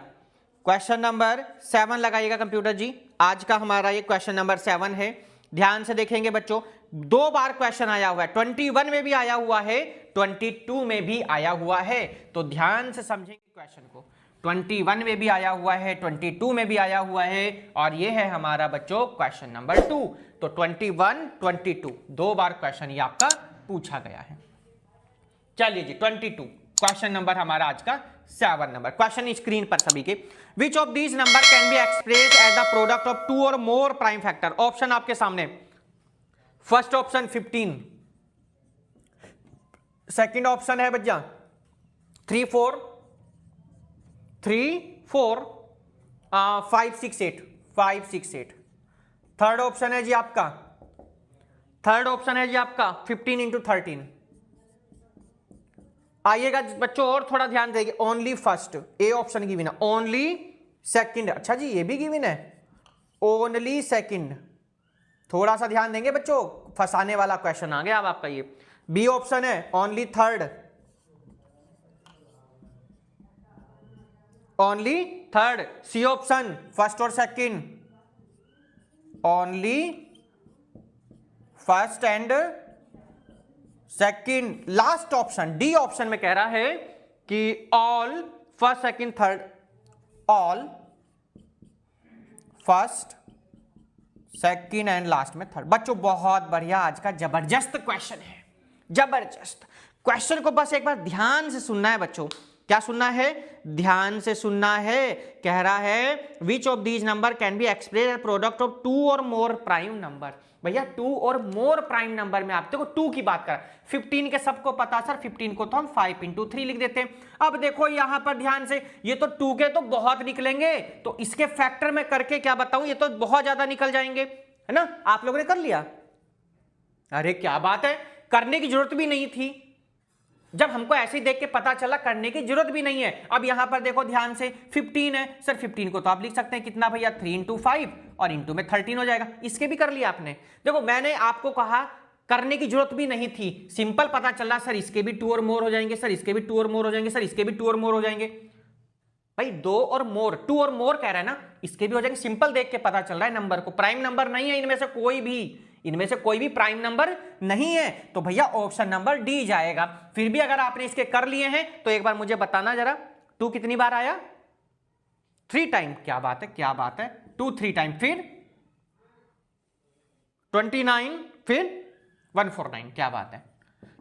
क्वेश्चन नंबर 7 लगाइएगा कंप्यूटर जी। आज का हमारा ये क्वेश्चन नंबर 7 है। ध्यान से देखेंगे बच्चों, 2 बार क्वेश्चन आया हुआ है, 21 में भी आया हुआ है, 22 में भी आया हुआ है, तो ध्यान से समझेंगे क्वेश्चन को। 21 में भी आया हुआ है, 22 में भी आया हुआ है, और ये है हमारा बच्चों क्वेश्चन नंबर 2। तो 21 22 2 बार क्वेश्चन ये आपका पूछा गया है। चलिए जी 22 क्वेश्चन नंबर हमारा आज का 7 नंबर क्वेश्चन स्क्रीन पर सभी के। Which of these number can be express as the product of 2 और मोर प्राइम फैक्टर। ऑप्शन आपके सामने, फर्स्ट ऑप्शन 15, सेकंड ऑप्शन है बच्चा 3 4 5 6 8। थर्ड ऑप्शन है जी आपका, थर्ड ऑप्शन है जी आपका 15 इंटू 13। आइएगा बच्चों और थोड़ा ध्यान देंगे, only first A option given है, ओनली सेकंड, अच्छा जी ये भी गिवन है, ओनली सेकंड। थोड़ा सा ध्यान देंगे बच्चों, फंसाने वाला क्वेश्चन आ गया अब आपका ये। बी ऑप्शन है only third, only third. C option first और second, only first and second. Last option D option में कह रहा है कि all first second third, all first second and last में थर्ड। बच्चों बहुत बढ़िया, आज का जबरदस्त क्वेश्चन है, जबरदस्त क्वेश्चन को बस एक बार ध्यान से सुनना है बच्चों। क्या सुनना है? ध्यान से सुनना है। कह रहा है which of these number can be express as product of two और मोर प्राइम नंबर। भैया टू और मोर प्राइम नंबर में आप देखो टू की बात कर, 15 के सबको पता सर, 15 को तो हम 5 × 3 लिख देते हैं। अब देखो यहां पर ध्यान से, ये तो 2 के तो बहुत निकलेंगे, तो इसके फैक्टर में करके क्या बताऊं, ये तो बहुत ज्यादा निकल जाएंगे, है ना। आप लोगों ने कर लिया? अरे क्या बात है, करने की जरूरत भी नहीं थी। जब हमको ऐसे ही देख के पता चला करने की जरूरत भी नहीं है। अब यहां पर देखो ध्यान से, 15 है सर, 15 को तो आप लिख सकते हैं कितना भैया, 3 × 5 और इंटू में 13 हो जाएगा। इसके भी कर लिया आपने। देखो मैंने आपको कहा करने की जरूरत भी नहीं थी, सिंपल पता चला सर इसके भी 2 और मोर हो जाएंगे, सर इसके भी 2 और मोर हो जाएंगे, सर इसके भी 2 और मोर हो जाएंगे। भाई 2 और मोर, 2 और मोर कह रहा है ना, इसके भी हो जाएंगे। सिंपल देख के पता चल रहा है नंबर को, प्राइम नंबर नहीं है इनमें से कोई भी प्राइम नंबर नहीं है, तो भैया ऑप्शन नंबर डी जाएगा। फिर भी अगर आपने इसके कर लिए हैं तो एक बार मुझे बताना जरा, 2 कितनी बार आया? 3 टाइम। क्या बात है, क्या बात है, 2 3 टाइम, फिर 29, फिर 149। क्या बात है।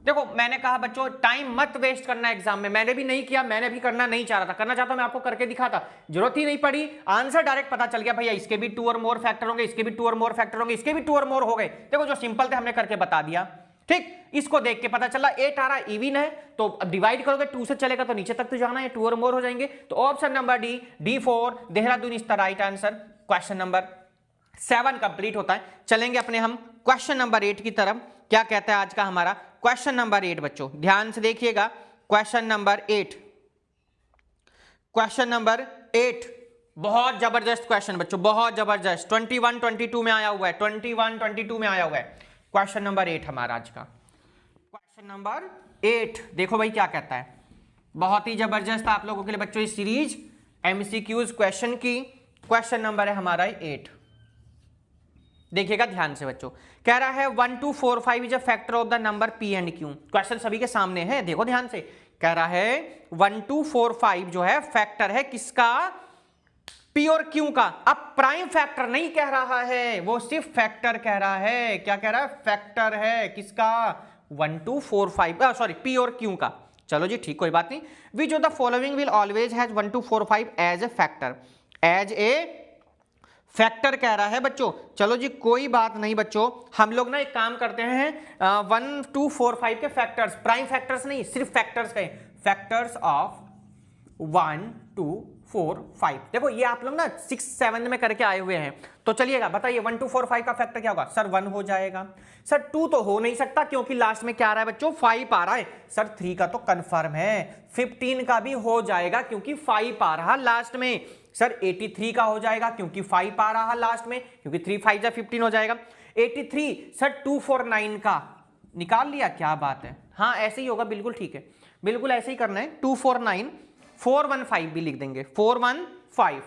देखो मैंने कहा बच्चों टाइम मत वेस्ट करना एग्जाम में, मैंने भी नहीं किया, मैंने भी करना नहीं चाह रहा था, करना चाहता मैं आपको करके दिखाता, जरूरत ही नहीं पड़ी, आंसर डायरेक्ट पता चल गया भैया इसके भी 2 और मोर फैक्टर होंगे, इसके भी 2 और मोर फैक्टर होंगे, इसके भी 2 और मोर हो गए। देखो जो सिंपल थे हमने करके बता दिया, ठीक। इसको देख के पता चला 8 आ रहा इवन है, तो अब डिवाइड करोगे 2 से चलेगा तो नीचे तक तो जाना है, 2 और मोर हो जाएंगे। तो option number D, D4 Dehradun is the right answer. Question number 7 complete होता है। चलेंगे अपने हम क्वेश्चन नंबर 8 की तरफ। क्या कहता है आज का हमारा क्वेश्चन नंबर 8 बच्चों, ध्यान से देखिएगा। क्वेश्चन नंबर 8, क्वेश्चन नंबर 8 बहुत जबरदस्त क्वेश्चन बच्चों, बहुत जबरदस्त। 21 22 में आया हुआ है, 21 22 में आया हुआ है। क्वेश्चन नंबर 8 हमारा आज का क्वेश्चन नंबर 8। देखो भाई क्या कहता है, बहुत ही जबरदस्त आप लोगों के लिए बच्चों इस सीरीज एमसीक्यूज क्वेश्चन की। क्वेश्चन नंबर है हमारा 8, देखिएगा ध्यान से बच्चों। कह रहा है 1 2 4 5 is a factor of the number P and Q। Question सभी के सामने है, देखो ध्यान से। कह रहा है 1 2 4 5 जो है फैक्टर है किसका? P और Q का। अब प्राइम फैक्टर नहीं कह रहा है, वो सिर्फ फैक्टर कह रहा है। क्या कह रहा है? फैक्टर है किसका? 1 2 4 5 सॉरी P और Q का। चलो जी ठीक, कोई बात नहीं। Which of the following will always has 1 2 4 5 as a factor, as a factor कह रहा है बच्चों। चलो जी कोई बात नहीं बच्चों, हम लोग ना एक काम करते हैं, 1 2 4 5 के फैक्टर्स, प्राइम फैक्टर्स नहीं, सिर्फ फैक्टर्स कहें, फैक्टर्स ऑफ 1 2 4 5। देखो ये आप लोग ना 6 7 में करके आए हुए हैं, तो चलिएगा बताइए 1 2 4 5 का फैक्टर क्या होगा? सर 1 हो जाएगा। सर 2 तो हो नहीं सकता क्योंकि लास्ट में क्या आ रहा है बच्चों? 5 आ रहा है। सर 3 का तो कंफर्म है। 15 का भी हो जाएगा क्योंकि 5 आ रहा लास्ट में। सर 83 का हो जाएगा क्योंकि 5 आ रहा लास्ट में, क्योंकि 3 5 15 हो जाएगा। 83 सर 249 का निकाल लिया, क्या बात है। हाँ ऐसे ही होगा, बिल्कुल ठीक है, बिल्कुल ऐसे ही करना है। 249 415 भी लिख देंगे, 415।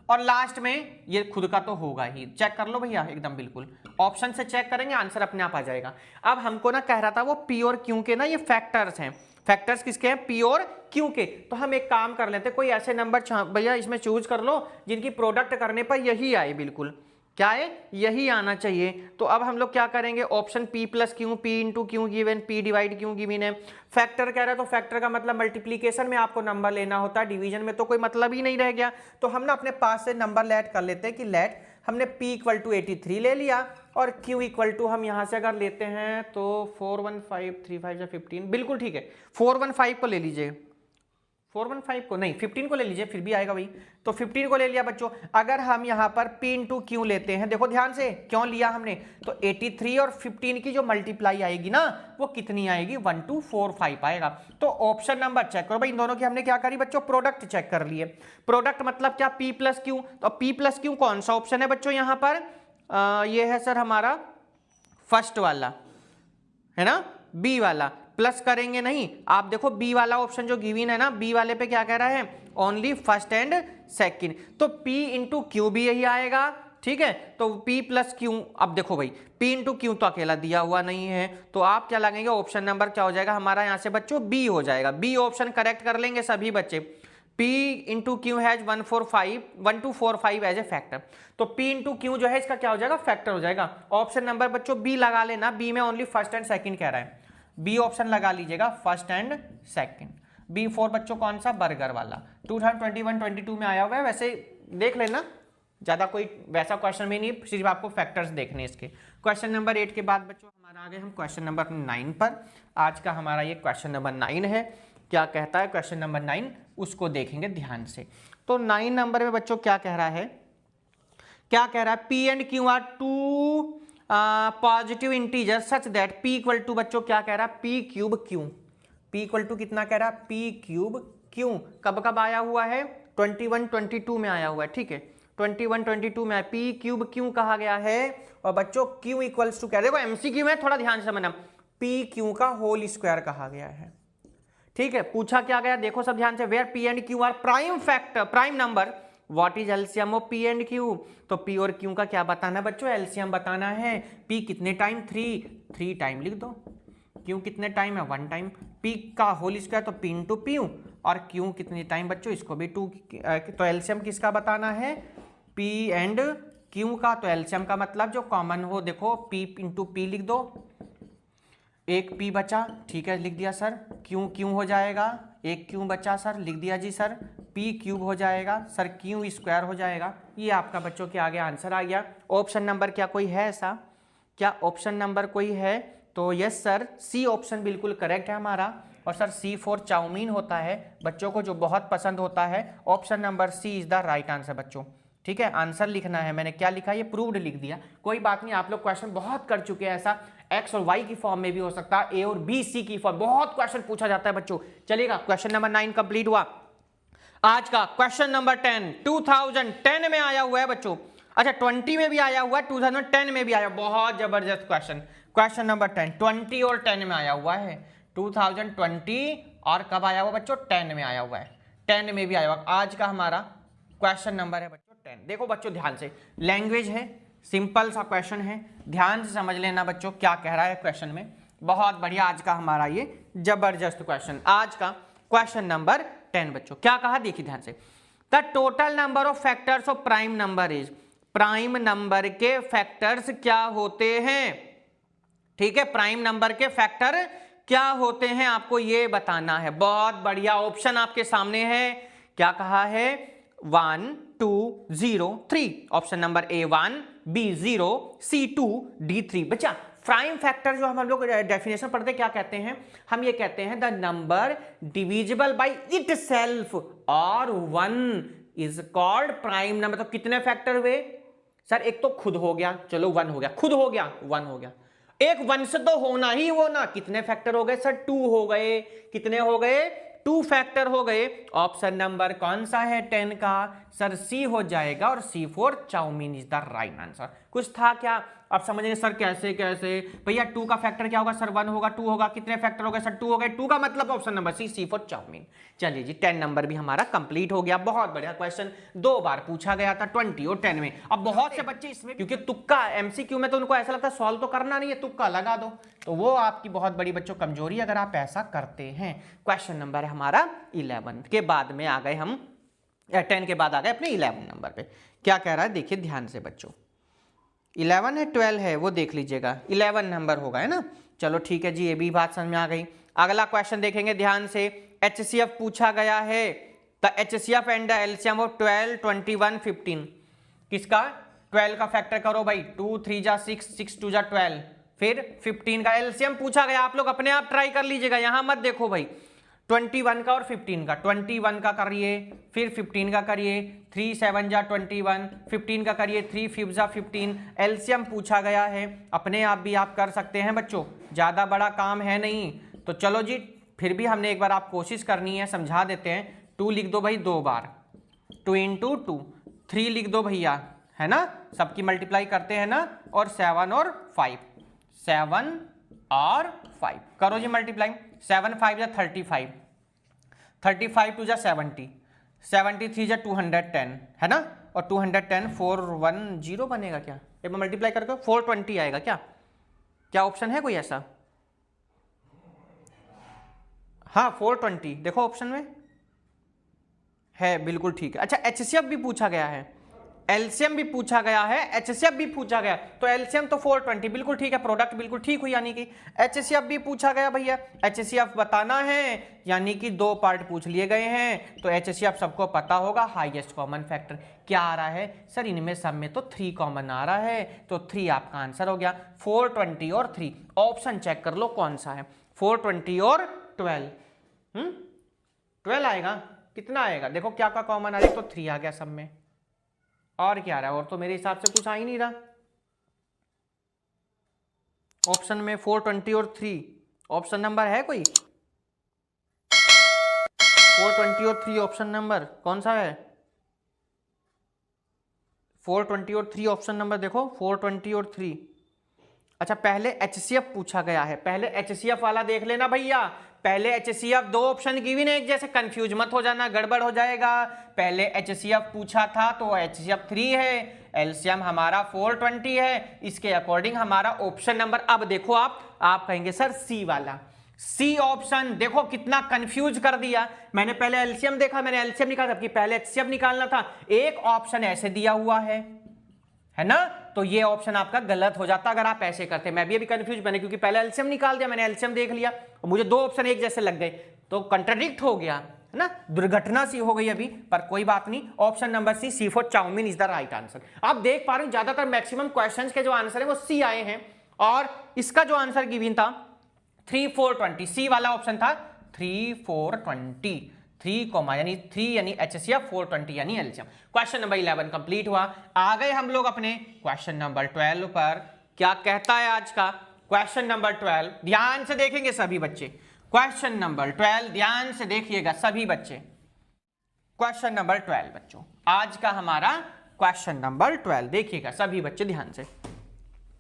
और लास्ट में ये खुद का तो होगा ही, चेक कर लो भैया एकदम बिल्कुल, ऑप्शन से चेक करेंगे आंसर अपने आप आ जाएगा। अब हमको ना कह रहा था वो P और Q के ना ये फैक्टर्स हैं। फैक्टर्स किसके हैं? P और Q के। तो हम एक काम कर लेते हैं, कोई ऐसे नंबर भैया इसमें चूज कर लो जिनकी प्रोडक्ट करने पर यही आए, बिल्कुल क्या है, यही आना चाहिए। तो अब हम लोग क्या करेंगे, option P + Q, P × Q given, P / Q given है। फैक्टर कह रहा है तो फैक्टर का मतलब मल्टीप्लीकेशन में आपको नंबर लेना होता है, डिवीजन में तो कोई मतलब ही नहीं रह गया। तो हम ना अपने पास से नंबर लेट कर लेते हैं कि लेट हमने P = 83 ले लिया और Q = हम यहां से अगर लेते हैं तो 415 3 5 15, बिल्कुल ठीक है। 415 को ले लीजिए, 415 को नहीं 15 को ले लीजिए, फिर भी आएगा वही। तो 15 को ले लिया बच्चों। अगर हम यहाँ पर P × Q लेते हैं, देखो ध्यान से क्यों लिया हमने, तो 83 और 15 की जो मल्टीप्लाई आएगी ना वो कितनी आएगी? 1 2 4 5 आएगा। तो ऑप्शन नंबर चेक करो भाई, इन दोनों की हमने क्या करी बच्चों? प्रोडक्ट चेक कर लिए। प्रोडक्ट मतलब क्या? P + Q। तो P + Q कौन सा ऑप्शन है बच्चों यहाँ पर? ये है सर हमारा फर्स्ट वाला, है ना, बी वाला। प्लस करेंगे नहीं, आप देखो बी वाला ऑप्शन जो गिवन है ना, बी वाले पे क्या कह रहा है? Only first and second. तो P × Q भी यही आएगा, ठीक है। तो P प्लस क्यू, अब देखो भाई P इंटू क्यू तो अकेला दिया हुआ नहीं है, तो आप क्या लगेंगे, ऑप्शन नंबर क्या हो जाएगा हमारा यहाँ से बच्चों, बी हो जाएगा। बी ऑप्शन करेक्ट कर लेंगे सभी बच्चे। P into Q has 1245 as a factor, तो P इंटू क्यू जो है इसका क्या हो जाएगा, फैक्टर हो जाएगा। ऑप्शन नंबर बच्चों बी लगा लेना, बी में ओनली फर्स्ट एंड सेकंड कह रहा है, बी ऑप्शन लगा लीजिएगा, first and second. B for बच्चों कौन सा, बर्गर वाला, 2021-22 में आया हुआ है, वैसे देख लेना, ज्यादा कोई वैसा क्वेश्चन भी नहीं, सिर्फ आपको फैक्टर्स देखने इसके। क्वेश्चन नंबर 8 के बाद बच्चों हमारा आगे हम क्वेश्चन नंबर 9 पर। आज का हमारा ये क्वेश्चन नंबर 9 है। क्या कहता है क्वेश्चन नंबर 9, उसको देखेंगे ध्यान से। तो 9 नंबर में बच्चों क्या कह रहा है, क्या कह रहा है, P and Q are two positive integer such that P equal to बच्चों क्या कह रहा है, P cube Q। P equal to कितना कह रहा है, P क्यूब Q। कब कब आया हुआ है, 21-22 में आया हुआ है, ठीक है, 21-22 में P क्यूब Q कहा गया है। और बच्चों Q इक्वल्स टू क्या, देखो MCQ में थोड़ा ध्यान से समझना, P Q का होल स्क्वायर कहा गया है, ठीक है। पूछा क्या गया, देखो सब ध्यान से, where P and Q are prime factor, prime number, what is LCM of P and Q। तो P और Q का क्या बताना बच्चों, एलसीएम बताना है। P कितने टाइम, 3 टाइम लिख दो, Q कितने टाइम है, 1 टाइम। P का होल स्क्वायर तो P इंटू Q, और Q कितने टाइम बच्चों, इसको भी 2, तो एलसीएम किसका बताना है, P एंड Q का। तो एलसीएम का मतलब जो कॉमन हो, देखो P इंटू P लिख दो, एक P बचा, ठीक है लिख दिया सर, Q हो जाएगा, एक Q बचा सर, लिख दिया जी सर, P क्यूब हो जाएगा सर, Q स्क्वायर हो जाएगा। ये आपका बच्चों के आगे आंसर आ गया। ऑप्शन नंबर क्या कोई है ऐसा, क्या ऑप्शन नंबर कोई है, तो यस सर, सी ऑप्शन बिल्कुल करेक्ट है हमारा। और सर C फॉर चाउमीन होता है बच्चों को, जो बहुत पसंद होता है। Option number C is the right answer बच्चों, ठीक है। आंसर लिखना है, मैंने क्या लिखा, ये प्रूव्ड लिख दिया, कोई बात नहीं, आप लोग क्वेश्चन बहुत कर चुके हैं, ऐसा एक्स और वाई की फॉर्म में भी हो सकता है, ए और बी सी की फॉर्म, बहुत क्वेश्चन पूछा जाता है बच्चों। चलिएगा, क्वेश्चन नंबर 9 कंप्लीट हुआ। आज का क्वेश्चन नंबर 10 2010 में आया हुआ है बच्चों, अच्छा 20 में भी आया हुआ है, 2010 में भी आया, बहुत जबरदस्त क्वेश्चन। क्वेश्चन नंबर 10 20 और 10 में आया हुआ है, 2020 और कब आया हुआ बच्चों, 10 में आया हुआ है, 10 में भी आया हुआ। आज का हमारा क्वेश्चन नंबर है बच्चों 10। देखो बच्चों ध्यान से, लैंग्वेज है, सिंपल सा क्वेश्चन है, ध्यान से समझ लेना बच्चों क्या कह रहा है क्वेश्चन में। बहुत बढ़िया, आज का हमारा ये जबरदस्त क्वेश्चन। आज का क्वेश्चन नंबर 10 बच्चों क्या कहा, देखिए ध्यान से, the total number of factors of prime number is, prime number के फैक्टर्स क्या होते हैं, ठीक है, प्राइम नंबर के फैक्टर क्या होते हैं आपको ये बताना है। बहुत बढ़िया, ऑप्शन आपके सामने है, क्या कहा है, 1 2 0 3, option number A 1, B 0, C 2, D 3। बच्चा प्राइम फैक्टर जो हम लोग डेफिनेशन पढ़ते क्या कहते हैं, हम ये कहते हैं the number divisible by itself और 1 इज कॉल्ड प्राइम नंबर। तो कितने फैक्टर हुए सर, एक तो खुद हो गया, चलो 1 हो गया, खुद हो गया 1 हो गया, एक 1 से तो होना ही वो ना, कितने फैक्टर हो गए सर, 2 हो गए, कितने हो गए, 2 फैक्टर हो गए। ऑप्शन नंबर कौन सा है 10 का, सर सी हो जाएगा, और C for chowmein is the right answer. कुछ था क्या, अब समझेंगे सर कैसे कैसे भैया, 2 का फैक्टर क्या होगा सर, 1 होगा, 2 होगा, कितने फैक्टर हो गए सर, 2 हो गए, 2 का मतलब option number C for chowmein. चलिए जी 10 नंबर भी हमारा कंप्लीट हो गया। बहुत बढ़िया क्वेश्चन, 2 बार पूछा गया था 20 और 10 में। अब बहुत से बच्चे इसमें, क्योंकि तुक्का एमसीक्यू में तो उनको ऐसा लगता है सॉल्व तो करना नहीं है, तुक्का लगा दो, तो वो आपकी बहुत बड़ी बच्चों कमजोरी अगर आप ऐसा करते हैं। क्वेश्चन नंबर है हमारा 11 के बाद में आ गए हम, 10 के बाद आ गए अपने 11 नंबर पे। क्या कह रहा है देखिए ध्यान से बच्चों, 11 है 12 है वो देख लीजिएगा, 11 नंबर होगा है ना। चलो ठीक है जी, ये भी बात समझ में आ गई। अगला क्वेश्चन देखेंगे ध्यान से, HCF पूछा गया है, the HCF and the LCM of 12 21 15। किसका, 12 का फैक्टर करो भाई, 2 3 जा 6, 6 2 जा 12, फिर 15 का एलसीएम पूछा गया, आप लोग अपने आप ट्राई कर लीजिएगा, यहां मत देखो भाई। 21 का और 15 का, 21 का करिए, फिर 15 का करिए, 3 7 जा 21, 15 का करिए, 3 5 जा 15। एलसीएम पूछा गया है, अपने आप भी आप कर सकते हैं बच्चों, ज़्यादा बड़ा काम है नहीं। तो चलो जी, फिर भी हमने एक बार आप कोशिश करनी है, समझा देते हैं। 2 लिख दो भाई 2 बार, 2 इंटू 2, 3 लिख दो भैया, है ना, सबकी मल्टीप्लाई करते हैं ना, और 7 और 5, 7 और 5 करो जी मल्टीप्लाई, 7 5 जा 35, 35 2 जा 70, 73 जा 210, है ना, और 210 410 बनेगा क्या? एक बार मल्टीप्लाई करके 420 आएगा क्या? क्या ऑप्शन है कोई ऐसा? हाँ 420 देखो ऑप्शन में है, बिल्कुल ठीक है। अच्छा एचसीएफ भी पूछा गया है, एलसीएम भी पूछा गया है, एचसीएफ भी पूछा गया, तो एलसीएम तो 420 बिल्कुल ठीक है, प्रोडक्ट बिल्कुल ठीक हुई, यानी कि एचसीएफ भी पूछा गया भैया, एचसीएफ बताना है, यानी कि 2 पार्ट पूछ लिए गए हैं, तो एचसीएफ सबको पता होगा, हाईएस्ट कॉमन फैक्टर क्या आ रहा है सर, इनमें सब में तो 3 कॉमन आ रहा है, तो 3 आपका आंसर हो गया। 420 और 3 ऑप्शन चेक कर लो कौन सा है, 420 और 12 12 आएगा, कितना आएगा देखो, क्या क्या कॉमन आ रहा है, तो 3 आ गया सब में, और क्या आ रहा है, और तो मेरे हिसाब से कुछ आ ही नहीं रहा ऑप्शन में। 420 और 3 ऑप्शन नंबर है कोई? 420 और 3 ऑप्शन नंबर कौन सा है? 420 और 3 ऑप्शन नंबर देखो, 420 और 3। अच्छा पहले एचसीएफ पूछा गया है, पहले एचसीएफ वाला देख लेना भैया, पहले एचसीएफ 2 ऑप्शन गिवन है एक जैसे, कंफ्यूज मत हो जाना, गड़बड़ हो जाएगा। पहले एचसीएफ पूछा था तो एचसीएफ 3 है, एलसीएम हमारा 420 है, इसके अकॉर्डिंग हमारा ऑप्शन नंबर, अब देखो आप कहेंगे सर सी वाला, सी ऑप्शन देखो कितना कंफ्यूज कर दिया, मैंने पहले एलसीएम देखा, मैंने एलसीएम निकाला, जबकि पहले एचसीएफ निकालना था, एक ऑप्शन ऐसे दिया हुआ है ना, तो ये ऑप्शन आपका गलत हो जाता अगर आप ऐसे करते। मैं भी अभी कंफ्यूज बने क्योंकि पहले एलसीएम निकाल दिया, मैंने एलसीएम देख लिया और मुझे 2 ऑप्शन एक जैसे लग गए, तो कंट्राडिक्ट हो गया है ना, दुर्घटना सी हो गई अभी, पर कोई बात नहीं, option number C for chowmein is the right answer. आप देख पा रहे हो ज्यादातर मैक्सिमम क्वेश्चंस के जो आंसर है वो सी आए हैं, और इसका जो आंसर गिवन था 3420, सी वाला ऑप्शन था 3420, 3 यानी 3 यानी एचसीएफ, 420 यानी एलसीएम। क्वेश्चन नंबर 11 कंप्लीट हुआ, आ गए हम लोग अपने क्वेश्चन नंबर 12 पर। क्या कहता है आज का क्वेश्चन नंबर 12, ध्यान से देखेंगे सभी बच्चे, क्वेश्चन नंबर 12 ध्यान से देखिएगा सभी बच्चे, क्वेश्चन नंबर 12 बच्चों, आज का हमारा क्वेश्चन नंबर 12 देखिएगा सभी बच्चे ध्यान से,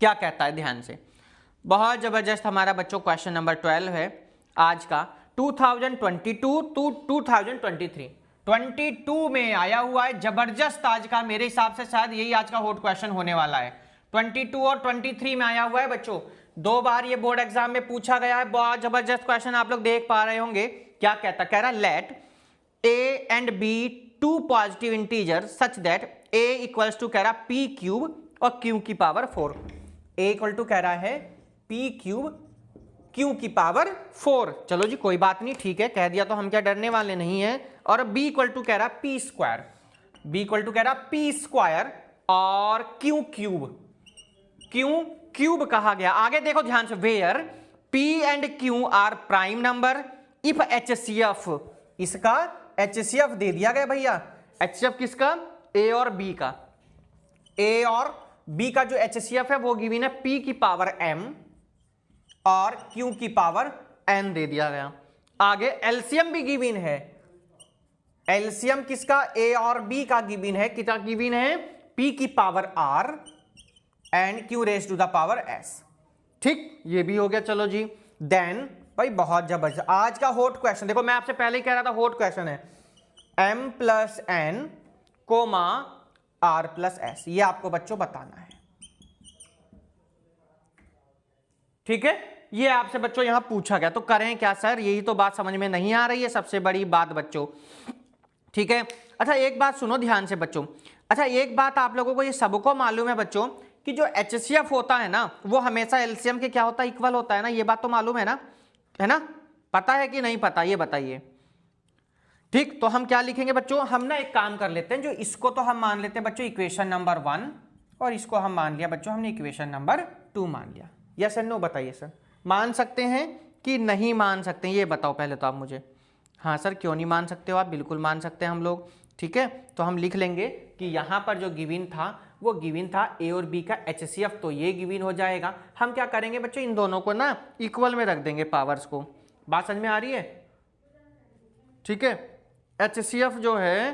क्या कहता है ध्यान से, बहुत जबरदस्त हमारा बच्चों क्वेश्चन नंबर 12 है आज का। 2022 टू 2023 22 में आया हुआ है, जबरदस्त आज का, मेरे हिसाब से शायद यही आज का हॉट क्वेश्चन होने वाला है। 22 और 23 में आया हुआ है बच्चों, 2 बार ये बोर्ड एग्जाम में पूछा गया है, बहुत जबरदस्त क्वेश्चन आप लोग देख पा रहे होंगे। क्या कहता, कह रहा let a and b 2 positive integer such that a equals to कह रहा p क्यूब और q की पावर 4, a इक्वल टू कह रहा है p क्यूब q की पावर 4, चलो जी कोई बात नहीं, ठीक है कह दिया तो हम क्या डरने वाले नहीं है, और b इक्वल टू कह रहा p square, b equal to कह रहा p स्क्वायर और q क्यूब कहा गया। आगे देखो ध्यान से, where p and q are prime number if HCF, इसका HCF दे दिया गया भैया, HCF किसका, a और b का, a और b का जो HCF है वो गिवन है p की पावर m और q की पावर n दे दिया गया। आगे एलसीएम भी गिवन है, एलसीएम किसका, a और b का गिवन है, कितना गिवन है, p की power r and q raise to the power s, ठीक ये भी हो गया। चलो जी देन भाई बहुत जबरदस्त आज का हॉट क्वेश्चन, देखो मैं आपसे पहले ही कह रहा था हॉट क्वेश्चन है, m plus n comma r plus s, ये आपको बच्चों बताना है, ठीक है, ये आपसे बच्चों यहां पूछा गया, तो करें क्या सर, यही तो बात समझ में नहीं आ रही है सबसे बड़ी बात बच्चों, ठीक है। अच्छा एक बात सुनो ध्यान से बच्चों, अच्छा एक बात आप लोगों को ये सबको मालूम है बच्चों कि जो HCF होता है ना वो हमेशा एलसीएम के क्या होता है, इक्वल होता है ना, ये बात तो मालूम है ना, पता है कि नहीं पता, ये बताइए, ठीक। तो हम क्या लिखेंगे बच्चों, हम ना एक काम कर लेते हैं, जो इसको तो हम मान लेते हैं बच्चों इक्वेशन नंबर 1 और इसको हम मान लिया बच्चों हमने इक्वेशन नंबर 2 मान लिया, यस एंड नो बताइए सर, मान सकते हैं कि नहीं मान सकते हैं, ये बताओ पहले तो आप मुझे। हाँ सर क्यों नहीं मान सकते हो आप, बिल्कुल मान सकते हैं हम लोग, ठीक है। तो हम लिख लेंगे कि यहाँ पर जो गिवन था वो गिवन था a और b का HCF, तो ये गिवन हो जाएगा। हम क्या करेंगे बच्चों, इन दोनों को ना इक्वल में रख देंगे पावर्स को, बात समझ में आ रही है, ठीक है। HCF जो है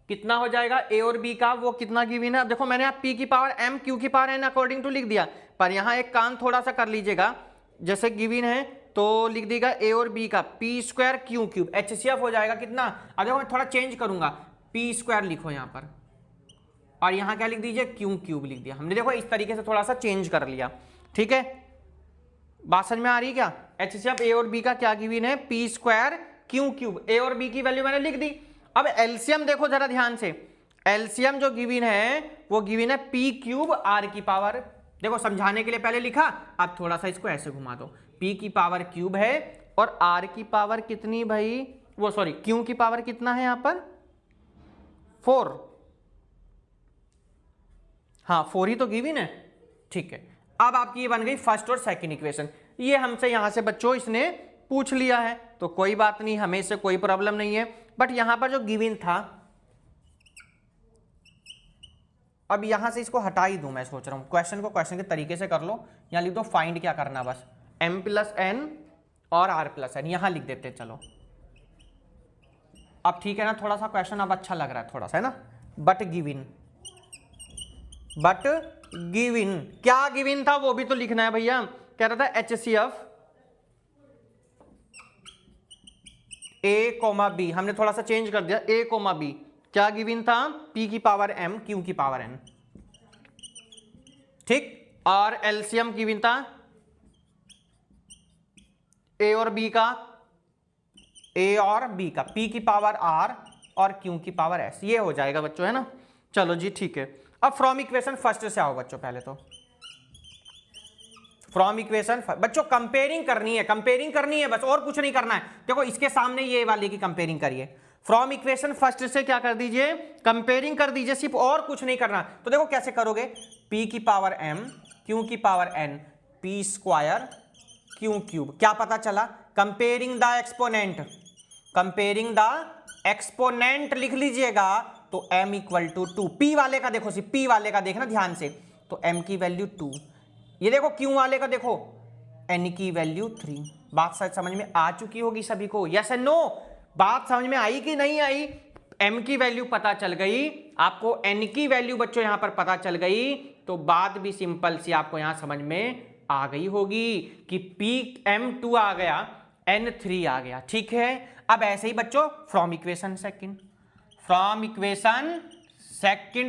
कितना हो जाएगा, a और b का वो कितना गिवन है, अब देखो मैंने आप p की पावर m q की पावर n अकॉर्डिंग टू लिख दिया, पर यहाँ एक काम थोड़ा सा कर लीजिएगा, जैसे गिवन है तो लिख देगा a और b का p square q cube, HCF हो जाएगा कितना, अब देखो मैं थोड़ा चेंज करूंगा, p स्क्वायर लिखो यहाँ पर, और यहां क्या लिख दीजिए, क्यू क्यूब लिख दिया हमने। देखो इस तरीके से थोड़ा सा चेंज कर लिया, ठीक है। बात समझ में आ रही है क्या? HCF ए और बी का क्या गिवन है, पी स्क्वायर क्यू क्यूब। ए और बी की वैल्यू मैंने लिख दी। अब एलसीएम देखो जरा ध्यान से, एलसीएम जो गिवन है वो गिवन है पी क्यूब आर की पावर। देखो समझाने के लिए पहले लिखा, अब थोड़ा सा इसको ऐसे घुमा दो, पी की पावर क्यूब है और आर की पावर कितनी भाई, वो सॉरी क्यू की पावर कितना है यहां पर, 4। हाँ 4 ही तो गिवन है, ठीक है। अब आपकी ये बन गई फर्स्ट और सेकंड इक्वेशन। ये हमसे यहां से बच्चों इसने पूछ लिया है तो कोई बात नहीं, हमें इससे कोई प्रॉब्लम नहीं है। बट यहां पर जो गिवन था, अब यहां से इसको हटा ही दूं, मैं सोच रहा हूं क्वेश्चन को क्वेश्चन के तरीके से कर लो। यहां लिख दो फाइंड क्या करना, बस m प्लस n और r प्लस n, यहां लिख देते चलो। अब ठीक है ना, थोड़ा सा क्वेश्चन अब अच्छा लग रहा है थोड़ा सा, है ना। बट गिवन क्या गिवन था वो भी तो लिखना है भैया। कह रहा था HCF a, b, हमने थोड़ा सा चेंज कर दिया, a, b। क्या गिवन था, p की पावर m q की पावर n, ठीक। और एलसीएम गिवन था a और b का, p की पावर r और q की पावर s। ये हो जाएगा बच्चों, है ना। चलो जी ठीक है। अब फ्रॉम इक्वेशन फर्स्ट से आओ बच्चों, पहले तो फ्रॉम इक्वेशन बच्चों कंपेयरिंग करनी है बस, और कुछ नहीं करना है। देखो इसके सामने ये वाले की कंपेयरिंग करिए। फ्रॉम इक्वेशन फर्स्ट से क्या कर दीजिए, कंपेयरिंग कर दीजिए, सिर्फ और कुछ नहीं करना। तो देखो कैसे करोगे, p की पावर m q की power n, p square q cube. क्या पता चला, कंपेयरिंग द एक्सपोनेंट लिख लीजिएगा तो m इक्वल टू 2। p वाले का देखो, सिर्फ p वाले का देखना ध्यान से, तो m की वैल्यू 2। ये देखो q वाले का देखो, n की वैल्यू 3। बात शायद समझ में आ चुकी होगी सभी को, यस एंड नो। बात समझ में आई कि नहीं आई? m की वैल्यू पता चल गई आपको, n की वैल्यू बच्चों यहां पर पता चल गई, तो बात भी सिंपल सी आपको यहां समझ में आ गई होगी कि m2 आ गया, n3 आ गया, ठीक है। अब ऐसे ही बच्चों फ्रॉम इक्वेशन सेकंड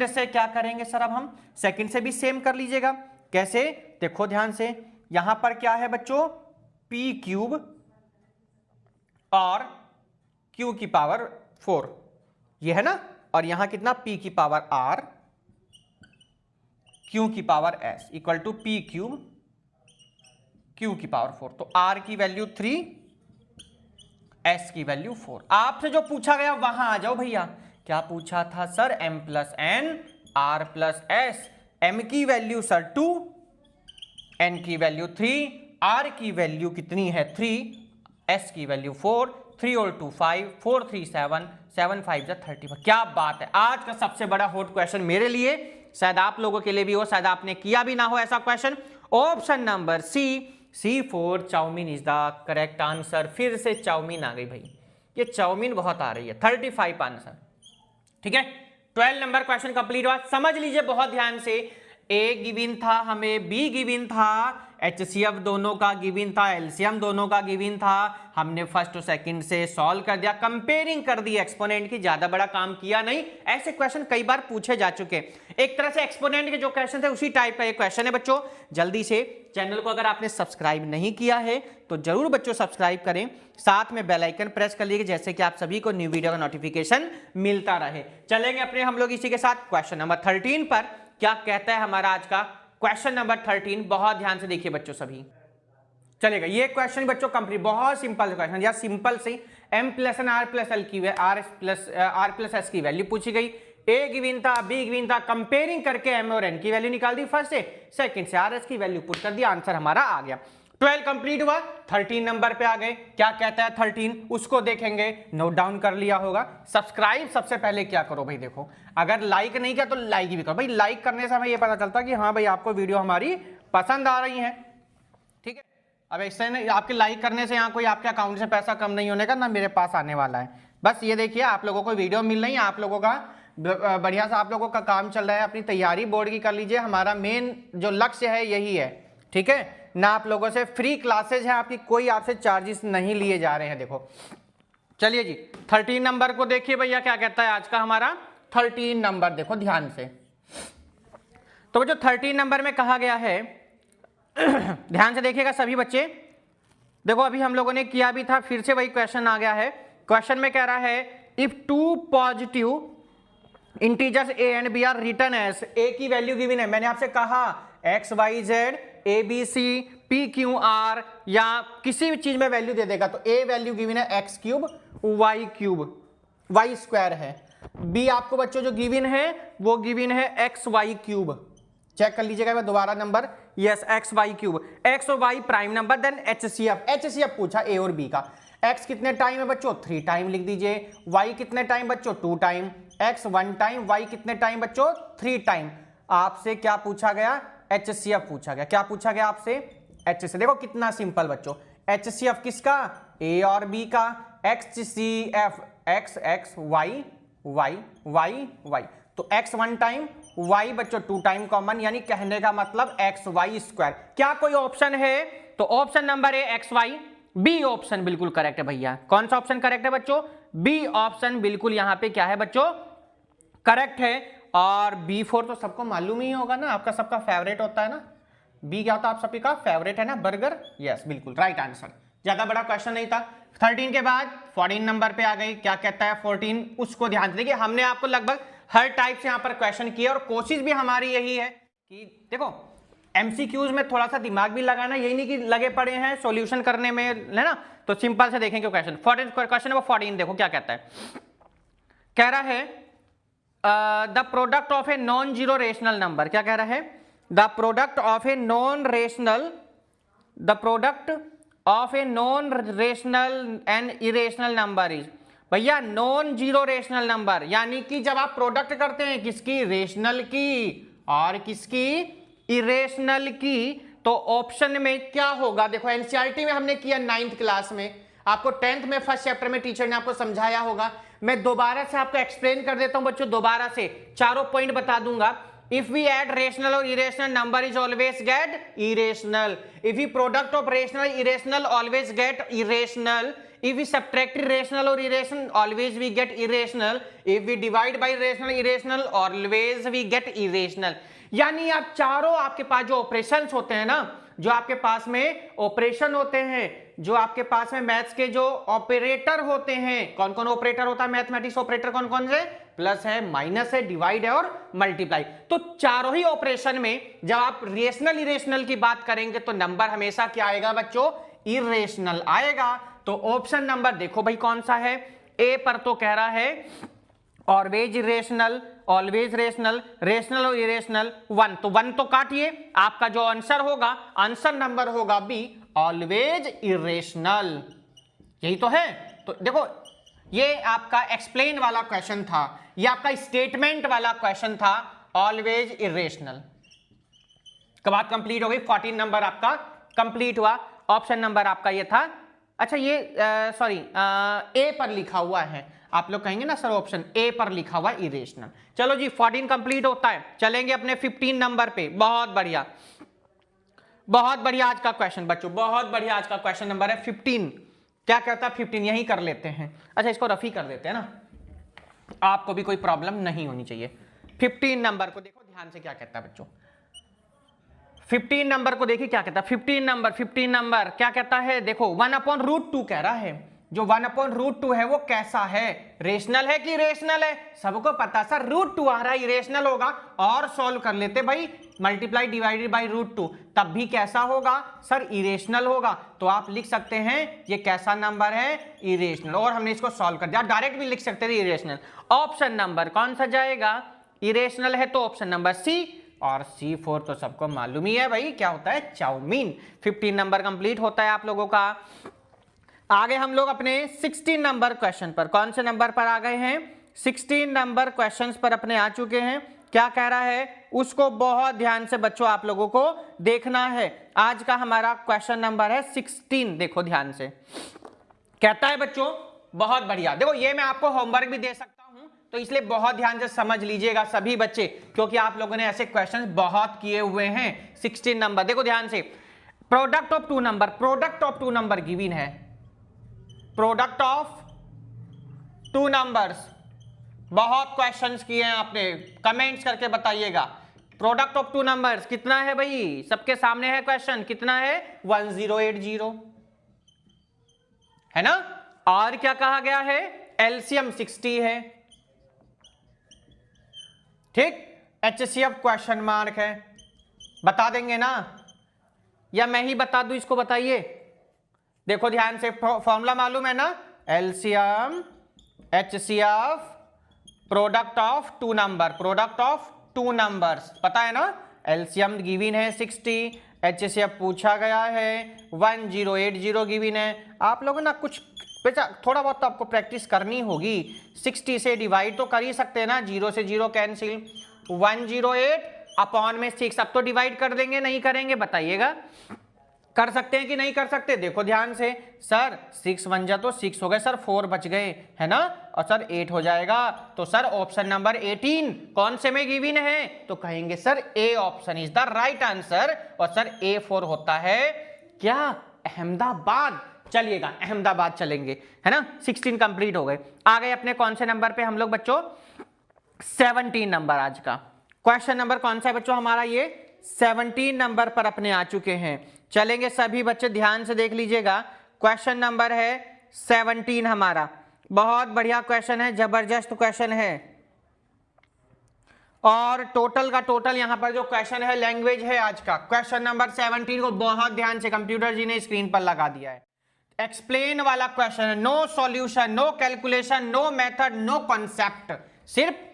से क्या करेंगे सर, अब हम सेकंड से भी सेम कर लीजिएगा। कैसे, देखो ध्यान से, यहां पर क्या है बच्चों, p क्यूब और q की पावर 4, ये है ना। और यहां कितना, p की पावर r q की power s equal to p cube q की पावर 4। तो r की वैल्यू 3, s की वैल्यू 4। आपसे जो पूछा गया वहां आ जाओ भैया। क्या पूछा था sir, m plus n r plus s। m की वैल्यू सर 2, n की वैल्यू 3, r की वैल्यू कितनी है 3, s की वैल्यू 4, 3 और 2 5, 4 3 7, 7 5 35। क्या बात है, आज का सबसे बड़ा हॉट क्वेश्चन मेरे लिए, शायद आप लोगों के लिए भी हो, शायद आपने किया भी ना हो ऐसा question. Option number C4 chowmein is the correct answer. फिर से चाउमीन आ गई भाई, ये चाउमीन बहुत आ रही है। 35 आंसर, ठीक है। 12 नंबर क्वेश्चन कंप्लीट हुआ। समझ लीजिए बहुत ध्यान से, ए गिवन था हमें, बी गिवन था, HCF दोनों का गिवन था, एलसीएम दोनों का गिवन था। हमने फर्स्ट और सेकंड से सॉल्व कर दिया, कंपेयरिंग कर दी एक्सपोनेंट की, ज्यादा बड़ा काम किया नहीं। ऐसे क्वेश्चन कई बार पूछे जा चुके। एक तरह से एक्सपोनेंट के जो क्वेश्चन थे उसी टाइप का ये क्वेश्चन है बच्चों। जल्दी से चैनल को अगर आपने सब्सक्राइब नहीं किया है तो जरूर बच्चों सब्सक्राइब करें, साथ में बेल आइकन प्रेस कर लीजिए, जैसे कि आप सभी को न्यू वीडियो का नोटिफिकेशन मिलता रहे। चलेंगे अपने हम लोग इसी के साथ क्वेश्चन नंबर 13 पर। क्या कहता है हमारा आज का क्वेश्चन नंबर 13, बहुत ध्यान से देखिए बच्चों सभी। चलेगा ये क्वेश्चन बच्चों कंप्लीट, बहुत सिंपल क्वेश्चन, या सिंपल से m plus N R plus L की आर प्लस एस की वैल्यू पूछी गई। ए गिवन था, बी गिवन था, कंपेयरिंग करके m और n की वैल्यू निकाल दी फर्स्ट से, सेकंड से आर एस की वैल्यू पुट कर दी, आंसर हमारा आ गया। 12 कंप्लीट हुआ, 13 नंबर पे आ गए। क्या कहता है 13, उसको देखेंगे, नोट डाउन कर लिया होगा। सब्सक्राइब सबसे पहले क्या करो भाई, देखो अगर लाइक नहीं किया तो लाइक भी करो भाई। लाइक करने से हमें ये पता चलता कि हाँ भाई आपको वीडियो हमारी पसंद आ रही है, ठीक है। अब ऐसे नहीं, आपके लाइक करने से यहाँ कोई आपके अकाउंट से पैसा कम नहीं होने का, ना मेरे पास आने वाला है। बस ये देखिए आप लोगों को वीडियो मिल रही है, आप लोगों का बढ़िया सा आप लोगों का काम चल रहा है, अपनी तैयारी बोर्ड की कर लीजिए। हमारा मेन जो लक्ष्य है यही है, ठीक है ना। आप लोगों से फ्री क्लासेज है आपकी, कोई आपसे चार्जेस नहीं लिए जा रहे हैं। देखो चलिए जी 13 नंबर को देखिए भैया, क्या कहता है आज का हमारा 13 नंबर, देखो ध्यान से। तो बच्चों 13 नंबर में कहा गया है ध्यान से देखिएगा सभी बच्चे। देखो अभी हम लोगों ने किया भी था, फिर से वही क्वेश्चन आ गया है। क्वेश्चन में कह रहा है if two positive integers A and B are written as, A की वैल्यू गिवन है, मैंने आपसे कहा X Y Z A B C P Q R या किसी भी चीज में वैल्यू दे देगा, तो ए वैल्यू गिवन है एक्स क्यूब वाई स्क्वायर है, बी आपको बच्चों जो गिवन है वो गिवन है एक्स वाई क्यूब, चेक कर लीजिएगा दोबारा number, yes X Y cube, X और Y prime number, then HCF पूछा ए और बी का। एक्स कितने टाइम है बच्चों 3 टाइम लिख दीजिए, वाई कितने टाइम बच्चों 2 टाइम, एक्स 1 टाइम, वाई कितने टाइम बच्चों 3 टाइम। आपसे क्या पूछा गया एचसीएफ पूछा गया, क्या पूछा गया आपसे एचसीएफ। देखो कितना सिंपल बच्चों, एचसीएफ किसका ए और बी का, HCF X X Y Y Y Y, तो x 1 टाइम y बच्चों 2 टाइम कॉमन, यानी कहने का मतलब एक्स वाई स्क्वायर। क्या कोई ऑप्शन है, तो ऑप्शन नंबर है एक्स वाई, बी ऑप्शन बिल्कुल करेक्ट है भैया। कौन सा ऑप्शन करेक्ट है बच्चों, बी ऑप्शन बिल्कुल यहां पे क्या है बच्चों करेक्ट है। और B4 तो सबको मालूम ही होगा ना, आपका सबका फेवरेट होता है ना, बी क्या होता है आप सभी का फेवरेट है ना, बर्गर, यस बिल्कुल राइट आंसर। ज्यादा बड़ा क्वेश्चन नहीं था। 13 के बाद 14 नंबर पे आ गई, क्या कहता है 14, उसको ध्यान से देखिए। हमने आपको लगभग हर टाइप से यहां पर क्वेश्चन किया और कोशिश भी हमारी यही है कि देखो एमसीक्यूज में थोड़ा सा दिमाग भी लगाना, यही नहीं कि लगे पड़े हैं सॉल्यूशन करने में, है ना, तो सिंपल से देखेंगे क्वेश्चन। 14 क्वेश्चन है वो 14, देखो क्या कहता है, कह रहा है the product of a non zero rational number, क्या कह रहा है, the product of a non rational and irrational number is, भैया नॉन जीरो रेशनल नंबर, यानी कि जब आप प्रोडक्ट करते हैं किसकी, रेशनल की और किसकी, इरेशनल की, तो ऑप्शन में क्या होगा। देखो एनसीईआरटी में हमने किया 9th क्लास में, आपको 10th में फर्स्ट चैप्टर में टीचर ने आपको समझाया होगा। मैं दोबारा से आपको एक्सप्लेन कर देता हूं बच्चों, दोबारा से चारों पॉइंट बता दूंगा। If we add rational or irrational number is always get irrational. If we product of rational irrational always get irrational. If we subtract rational or irrational always we get irrational. If we divide by rational irrational always we get irrational. यानी आप चारों आपके पास जो operations होते हैं ना, जो आपके पास में ऑपरेशन होते हैं, जो आपके पास में मैथ्स के जो ऑपरेटर होते हैं, कौन कौन ऑपरेटर होता है मैथमेटिक्स ऑपरेटर, कौन कौन से, प्लस है, माइनस है, डिवाइड है और मल्टीप्लाई, तो चारों ही ऑपरेशन में जब आप रेशनल इरेशनल की बात करेंगे तो नंबर हमेशा क्या आएगा बच्चों, इरेशनल आएगा। तो ऑप्शन नंबर देखो भाई कौन सा है, ए पर तो कह रहा है always irrational, always rational, rational और इरेशनल 1, तो 1 तो काटिए, आपका जो आंसर होगा, आंसर नंबर होगा बी, ऑलवेज इरेशनल, यही तो है। तो देखो ये आपका एक्सप्लेन वाला क्वेश्चन था, ये आपका स्टेटमेंट वाला क्वेश्चन था, ऑलवेज इरेशनल। बात कंप्लीट हो गई, 14 नंबर आपका कंप्लीट हुआ। ऑप्शन नंबर आपका ये था, अच्छा ये सॉरी ए पर लिखा हुआ है, आप लोग कहेंगे ना सर ऑप्शन ए पर लिखा हुआ इरेशनल। चलो जी 14 कंप्लीट होता है, चलेंगे अपने 15 नंबर पे। बहुत बढ़िया, बहुत बढ़िया आज का क्वेश्चन बच्चों, बहुत बढ़िया आज का क्वेश्चन नंबर है 15। क्या कहता है 15, यही कर लेते हैं, अच्छा इसको रफी कर देते हैं ना, आपको भी कोई प्रॉब्लम नहीं होनी चाहिए। 15 नंबर को देखो ध्यान से क्या कहता है बच्चों, 15 नंबर को देखिए क्या कहता है। 15 नंबर क्या कहता है, देखो 1/√2 कह रहा है, जो 1/√2 है वो कैसा है, रेशनल है कि इरेशनल है, सबको पता सर √2 आ रहा है, इरेशनल होगा, और सॉल्व कर लेते भाई, मल्टीप्लाई डिवाइडेड बाई √2, तब भी कैसा होगा सर, इरेशनल होगा। तो आप लिख सकते हैं ये कैसा नंबर है, इरेशनल, और हमने इसको सॉल्व कर दिया, डायरेक्ट भी लिख सकते थे इरेशनल। ऑप्शन नंबर कौन सा जाएगा, इरेशनल है तो ऑप्शन नंबर सी, और C4 तो सबको मालूम ही है भाई क्या होता है, चाउमीन। 15 नंबर कंप्लीट होता है आप लोगों का। आगे हम लोग अपने 16 नंबर क्वेश्चन पर, कौन से नंबर पर आ गए हैं, 16 नंबर क्वेश्चंस पर अपने आ चुके हैं। क्या कह रहा है उसको बहुत ध्यान से बच्चों आप लोगों को देखना है। आज का हमारा क्वेश्चन नंबर है 16, देखो ध्यान से कहता है बच्चों, बहुत बढ़िया। देखो ये मैं आपको होमवर्क भी दे सकता हूं, तो इसलिए बहुत ध्यान से समझ लीजिएगा सभी बच्चे, क्योंकि आप लोगों ने ऐसे क्वेश्चंस बहुत किए हुए हैं। 16 नंबर देखो ध्यान से, product of two number, product of two number given है, प्रोडक्ट ऑफ टू नंबर्स, बहुत क्वेश्चंस किए हैं आपने, कमेंट्स करके बताइएगा प्रोडक्ट ऑफ टू नंबर्स कितना है भाई, सबके सामने है क्वेश्चन, कितना है 1080 है ना। और क्या कहा गया है, एलसीएम 60 है, ठीक। एचसीएफ क्वेश्चन मार्क है, बता देंगे ना या मैं ही बता दूं इसको, बताइए। देखो ध्यान से, फॉर्मूला मालूम है ना, LCM HCF product of two number, product of two numbers, पता है ना। एलसीएम गिवन है 60, एचसीएफ पूछा गया है 1080 गिवन है। आप लोगों ना कुछ बेटा थोड़ा बहुत तो आपको प्रैक्टिस करनी होगी। 60 से डिवाइड तो कर ही सकते हैं ना, 0 से 0 कैंसिल, 108 अपॉन में 6, अब तो डिवाइड कर देंगे, नहीं करेंगे बताइएगा, कर सकते हैं कि नहीं कर सकते। देखो ध्यान से, सर 6 1 जा तो 6 हो गए सर, 4 बच गए है ना, और सर 8 हो जाएगा। तो सर ऑप्शन नंबर 18 कौन से में गिवन है, तो कहेंगे sir A option is the right answer, और सर A4 होता है क्या, अहमदाबाद। चलिएगा अहमदाबाद चलेंगे, है ना। 16 कंप्लीट हो गए। आ गए अपने कौन से नंबर पे हम लोग बच्चों, 17 नंबर। आज का क्वेश्चन नंबर कौन सा है बच्चों हमारा, ये 17 नंबर पर अपने आ चुके हैं। चलेंगे सभी बच्चे ध्यान से देख लीजिएगा, क्वेश्चन नंबर है 17 हमारा। बहुत बढ़िया क्वेश्चन है, जबरदस्त क्वेश्चन है, और टोटल का टोटल यहां पर जो क्वेश्चन है लैंग्वेज है आज का। क्वेश्चन नंबर 17 को बहुत ध्यान से कंप्यूटर जी ने स्क्रीन पर लगा दिया है। एक्सप्लेन वाला क्वेश्चन है, no solution, no calculation, no method, no concept, सिर्फ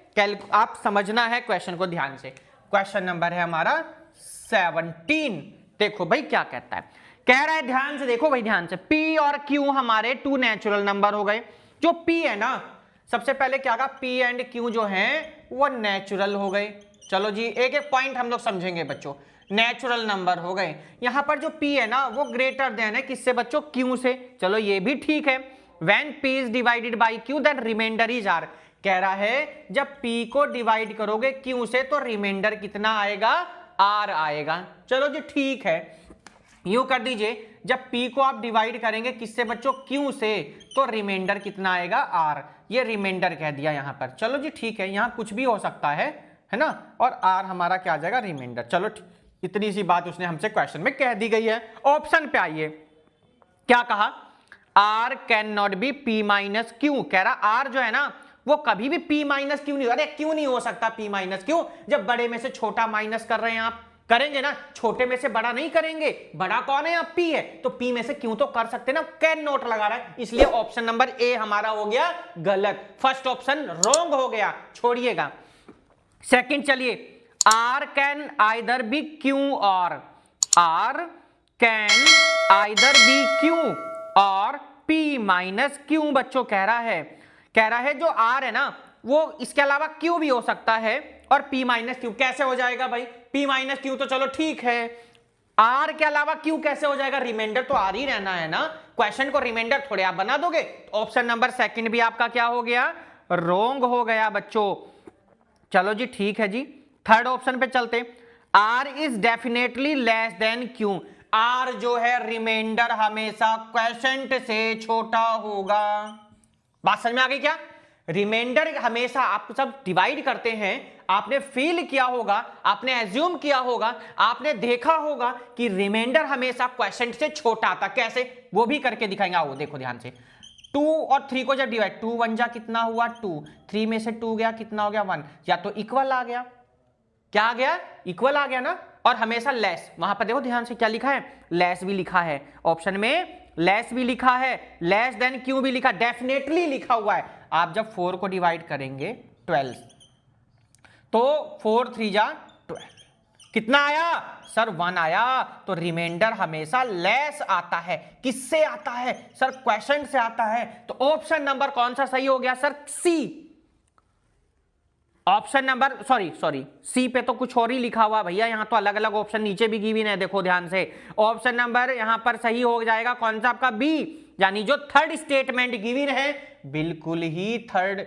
आप समझना है क्वेश्चन को ध्यान से। क्वेश्चन नंबर है हमारा 17। देखो भाई क्या कहता है, कह रहा है ध्यान से देखो भाई, ध्यान से, P और Q हमारे 2 नेचुरल नंबर हो गए। जो P है ना, सबसे पहले क्या कहा, P एंड Q जो हैं वो नेचुरल हो गए। चलो जी एक एक पॉइंट हम लोग समझेंगे बच्चों। नेचुरल नंबर हो गए, यहां पर जो P है ना वो ग्रेटर देन है किससे बच्चों, Q से। चलो ये भी ठीक है। When P is divided by Q then remainder is R। कह रहा है जब P को डिवाइड करोगे Q से तो रिमाइंडर कितना आएगा, R आएगा। चलो जी ठीक है, यूं कर दीजिए, जब P को आप डिवाइड करेंगे किससे बच्चों, Q से, तो रिमाइंडर कितना आएगा, R। ये रिमाइंडर कह दिया यहां पर। चलो जी ठीक है, यहां कुछ भी हो सकता है ना, और R हमारा क्या आ जाएगा, रिमाइंडर। चलो इतनी सी बात उसने हमसे क्वेश्चन में कह दी गई है। ऑप्शन पे आइए, क्या कहा, R can not B P minus Q। कह रहा R जो है ना वो कभी भी P माइनस Q नहीं। अरे क्यों नहीं हो सकता P माइनस Q, जब बड़े में से छोटा माइनस कर रहे हैं आप, करेंगे ना, छोटे में से बड़ा नहीं करेंगे, बड़ा कौन है, आप P है, तो P में से Q तो कर सकते ना, कैन नॉट लगा रहा है, इसलिए ऑप्शन नंबर A हमारा हो गया गलत, फर्स्ट ऑप्शन रॉन्ग हो गया, छोड़िएगा। सेकंड चलिए, R can either be Q और, R can either be Q और P माइनस Q बच्चों कह रहा है जो R है ना वो इसके अलावा Q भी हो सकता है, और P माइनस Q कैसे हो जाएगा भाई, P माइनस Q तो चलो ठीक है, R के अलावा Q कैसे हो जाएगा, रिमाइंडर तो R ही रहना है ना, क्वेश्चन को रिमाइंडर थोड़े आप बना दोगे। ऑप्शन नंबर सेकंड भी आपका क्या हो गया, रॉन्ग हो गया बच्चों। चलो जी ठीक है जी, थर्ड ऑप्शन पे चलते, R is definitely less than Q। R जो है रिमाइंडर हमेशा क्वोशिएंट से छोटा होगा। बात समझ में आ गई क्या, रिमाइंडर हमेशा, आप सब डिवाइड करते हैं, आपने फील किया होगा, आपने एज्यूम किया होगा, आपने देखा होगा कि रिमाइंडर हमेशा क्वोशिएंट से छोटा आता। कैसे, वो भी करके दिखाएंगे। आओ देखो ध्यान से, 2 और 3 को जब डिवाइड, 2 1 जा कितना हुआ 2, 3 में से 2 गया कितना हो गया 1, या तो इक्वल आ गया, क्या आ गया, इक्वल आ गया ना। और हमेशा लेस, वहां पर देखो ध्यान से क्या लिखा है, लेस भी लिखा है ऑप्शन में, लेस भी लिखा है, लेस देन क्यू भी लिखा, डेफिनेटली लिखा हुआ है। आप जब 4 को डिवाइड करेंगे 12, तो 4 3 जा 12, कितना आया सर 1 आया। तो रिमाइंडर हमेशा लेस आता है, किससे आता है सर, क्वोशिएंट से आता है। तो ऑप्शन नंबर कौन सा सही हो गया सर, सी। ऑप्शन नंबर सॉरी सी पे तो कुछ और ही लिखा हुआ भैया, यहां तो अलग अलग ऑप्शन नीचे भी गिवन है, देखो ध्यान से। ऑप्शन नंबर यहां पर सही हो जाएगा कौन सा आपका, बी, यानी जो थर्ड स्टेटमेंट गिवन है, बिल्कुल ही थर्ड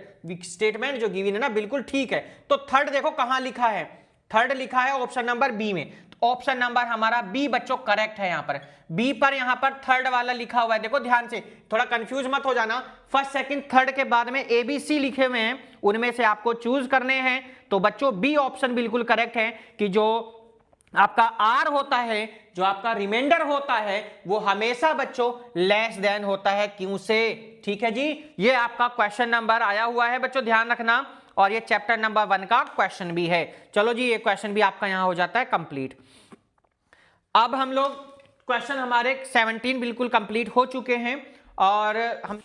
स्टेटमेंट जो गिवन है ना बिल्कुल ठीक है। तो थर्ड देखो कहां लिखा है, थर्ड लिखा है ऑप्शन नंबर बी में। तो ऑप्शन नंबर हमारा बी बच्चों करेक्ट है। यहां पर बी पर यहां पर थर्ड वाला लिखा हुआ है, देखो ध्यान से, थोड़ा कंफ्यूज मत हो जाना। फर्स्ट सेकंड थर्ड के बाद में ए बी सी लिखे हुए हैं, उनमें से आपको चूज करने हैं। तो बच्चों बी ऑप्शन बिल्कुल करेक्ट है कि जो आपका आर होता है, जो आपका रिमाइंडर होता है, वो हमेशा बच्चों लेस देन होता है क्यों से। ठीक है जी, ये आपका क्वेश्चन नंबर आया हुआ है बच्चों, ध्यान रखना। और ये चैप्टर नंबर 1 का क्वेश्चन भी है। चलो जी, ये क्वेश्चन भी आपका यहां हो जाता है कंप्लीट। अब हम लोग क्वेश्चन हमारे 17 बिल्कुल कंप्लीट हो चुके हैं। और हम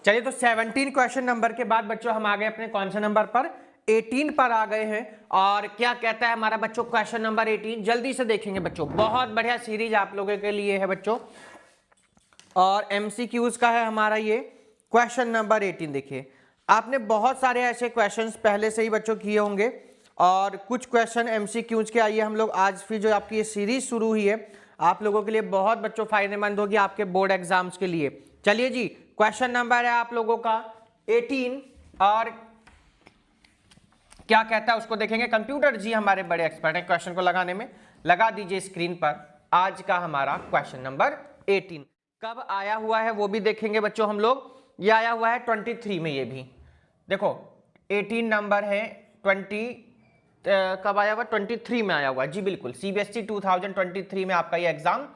चलिए, तो 17 क्वेश्चन नंबर के बाद बच्चों हम आ गए अपने कौन से नंबर पर, 18 पर आ गए हैं। और क्या कहता है हमारा बच्चों क्वेश्चन नंबर 18, जल्दी से देखेंगे बच्चों, बहुत बढ़िया सीरीज आप लोगों के लिए है बच्चों। और एमसीक्यूज का है हमारा ये क्वेश्चन नंबर 18। देखिए, आपने बहुत सारे ऐसे क्वेश्चंस पहले से ही बच्चों किए होंगे, और कुछ क्वेश्चन एमसीक्यूज के। आइए हम लोग आज फिर जो आपकी ये सीरीज शुरू हुई है, आप लोगों के लिए बहुत बच्चों फायदेमंद होगी आपके बोर्ड एग्जाम्स के लिए। चलिए जी, क्वेश्चन नंबर है आप लोगों का 18, और क्या कहता है उसको देखेंगे। कंप्यूटर जी हमारे बड़े एक्सपर्ट हैं क्वेश्चन को लगाने में। लगा दीजिए स्क्रीन पर आज का हमारा क्वेश्चन नंबर 18 कब आया हुआ है वो भी देखेंगे बच्चों हम लोग। ये आया हुआ है 23 में। ये भी देखो 18 नंबर है, 20 कब आया हुआ, 23 में आया हुआ जी, बिल्कुल सीबीएसई 2023 में आपका ये एग्जाम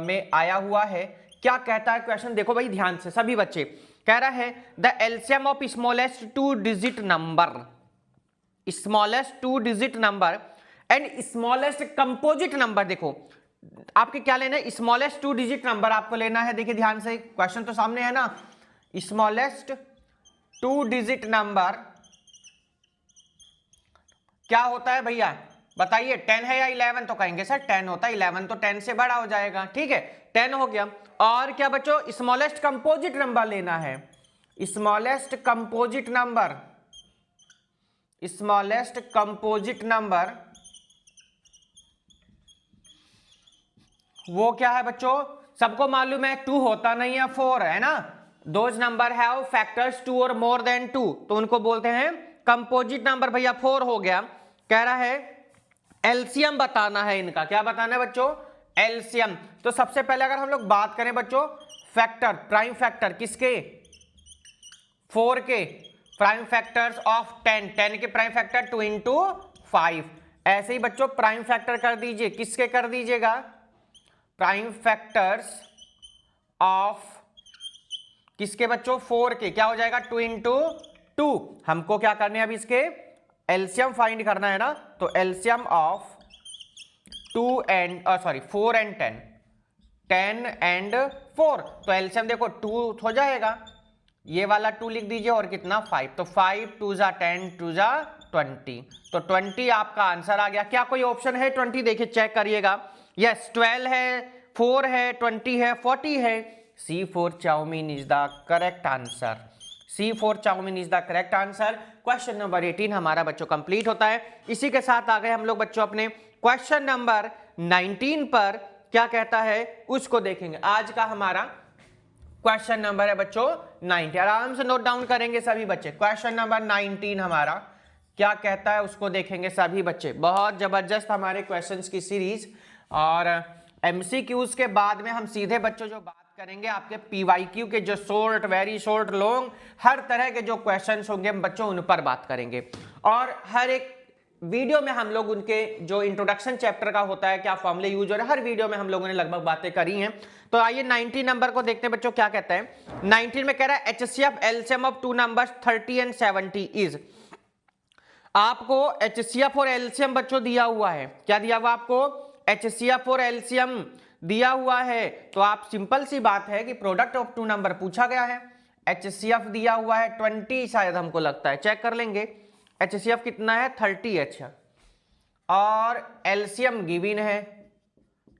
में आया हुआ है। क्या कहता है क्वेश्चन, देखो भाई ध्यान से सभी बच्चे। कह रहा है the LCM of smallest 2 digit number, smallest 2 digit number and smallest composite number. देखो आपके क्या लेना है, स्मॉलेस्ट 2 डिजिट नंबर आपको लेना है। देखिए ध्यान से, क्वेश्चन तो सामने है ना। स्मॉलेस्ट 2 डिजिट नंबर क्या होता है भैया बताइए, 10 है या 11? तो कहेंगे सर 10 होता है, 11 तो 10 से बड़ा हो जाएगा। ठीक है, 10 हो गया। और क्या बच्चों, स्मॉलेस्ट कंपोजिट नंबर लेना है। Smallest composite number, smallest composite number वो क्या है बच्चों, सबको मालूम है 2 होता नहीं है, 4 है ना। दोज नंबर हैव फैक्टर्स 2 और मोर देन 2, तो उनको बोलते हैं कंपोजिट नंबर। भैया 4 हो गया। कह रहा है एलसीएम बताना है इनका। क्या बताना है बच्चों, एलसीएम। तो सबसे पहले अगर हम लोग बात करें बच्चों फैक्टर, प्राइम फैक्टर किसके, 4 के प्राइम फैक्टर्स ऑफ 10, 10 के प्राइम फैक्टर 2 इंटू 5। ऐसे ही बच्चों प्राइम फैक्टर कर दीजिए, किसके कर दीजिएगा, प्राइम फैक्टर्स ऑफ किसके बच्चों, 4 के। क्या हो जाएगा, 2 इंटू 2। हमको क्या करने हैं अभी, इसके एलसीएम फाइंड करना है ना। तो एलसीएम ऑफ 4 एंड 10, 10 एंड 4। तो एलसीएम देखो 2 हो जाएगा, ये वाला 2 लिख दीजिए, और कितना 5। तो 5 2 जा 10, 2 जा 20। तो 20 आपका आंसर आ गया। क्या कोई ऑप्शन है 20? देखिए चेक करिएगा। यस, 12 है, 4 है, 20 है, 40 है। C4 chowmein is the correct answer. C4 chowmein is the correct answer. Question number 18 हमारा बच्चों कंप्लीट होता है। इसी के साथ आ गए हम लोग बच्चों अपने क्वेश्चन नंबर 19 पर। क्या कहता है उसको देखेंगे। आज का हमारा क्वेश्चन नंबर है बच्चों 19। आराम से नोट डाउन करेंगे सभी बच्चे। क्वेश्चन नंबर 19 हमारा क्या कहता है उसको देखेंगे सभी बच्चे। बहुत जबरदस्त हमारे क्वेश्चंस की सीरीज। और एमसीक्यूज के बाद में हम सीधे बच्चों जो बात करेंगे आपके पीवाईक्यू के, जो शॉर्ट, वेरी शॉर्ट, लॉन्ग, हर तरह के जो क्वेश्चंस होंगे बच्चों उन पर बात करेंगे। और हर एक वीडियो में हम लोग उनके जो इंट्रोडक्शन चैप्टर का होता है, क्या फॉर्मूले यूज हो रहे हैं, हर वीडियो में हम लोगों ने लगभग बातें करी हैं। तो आइए 19 नंबर को देखते हैं बच्चों क्या कहता है। 19 में कह रहा है HCF LCM of 2 numbers 30 and 70 is. आपको एचसीएफ और एलसीएम बच्चों दिया हुआ है। क्या दिया हुआ आपको, एचसीएफ और एलसीएम दिया हुआ है। तो आप सिंपल सी बात है कि प्रोडक्ट ऑफ 2 नंबर पूछा गया है। एचसीएफ दिया हुआ है 20 शायद हमको लगता है, चेक कर लेंगे। एचसीएफ कितना है 30, अच्छा। और एलसीएम गिवन है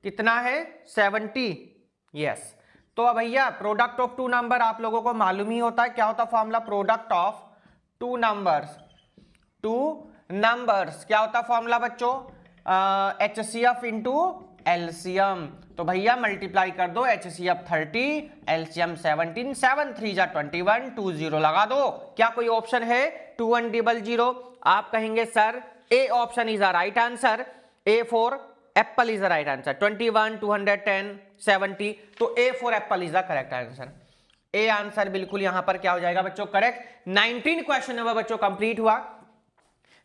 कितना है 70, यस। तो अब भैया प्रोडक्ट ऑफ 2 नंबर आप लोगों को मालूम ही होता है क्या होता है formula, product of 2 numbers. 2 numbers क्या होता है फॉर्मूला बच्चों, एचसीएफ इंटू एलसीएम। तो भैया मल्टीप्लाई कर दो, एचसीएफ 30, एलसीएम 17, 7 3 जा 21, 20 लगा दो। क्या कोई ऑप्शन है 2100? आप कहेंगे sir A option is the right answer. A4 Apple is the right answer. 21, 210, 70, तो A for Apple is the correct answer. A answer बिल्कुल यहां पर क्या हो जाएगा बच्चों, करेक्ट। 19 क्वेश्चन नंबर बच्चों कंप्लीट हुआ।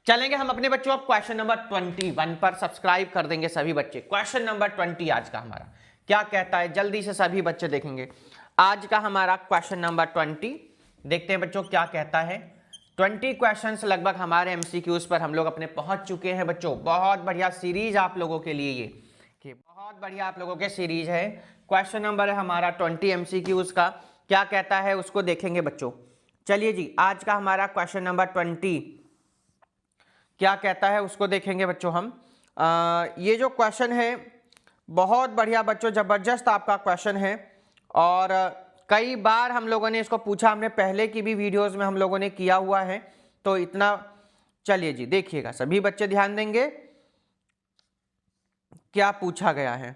चलेंगे हम अपने बच्चों अब क्वेश्चन नंबर 21 पर। सब्सक्राइब कर देंगे सभी बच्चे। क्वेश्चन नंबर 20 आज का हमारा क्या कहता है, जल्दी से सभी बच्चे देखेंगे। आज का हमारा क्वेश्चन नंबर 20 देखते हैं बच्चों क्या कहता है। 20 क्वेश्चंस लगभग हमारे एमसीक्यूज पर हम लोग अपने पहुंच चुके हैं बच्चों। बहुत बढ़िया सीरीज आप लोगों के लिए ये, कि बहुत बढ़िया आप लोगों के सीरीज है। क्वेश्चन नंबर है हमारा 20 एमसीक्यूज का, क्या कहता है उसको देखेंगे बच्चों। चलिए जी, आज का हमारा क्वेश्चन नंबर 20 क्या कहता है उसको देखेंगे बच्चों हम। ये जो क्वेश्चन है बहुत बढ़िया बच्चों, जबरदस्त आपका क्वेश्चन है और कई बार हम लोगों ने इसको पूछा, हमने पहले की भी वीडियोस में हम लोगों ने किया हुआ है, तो इतना। चलिए जी देखिएगा, सभी बच्चे ध्यान देंगे क्या पूछा गया है।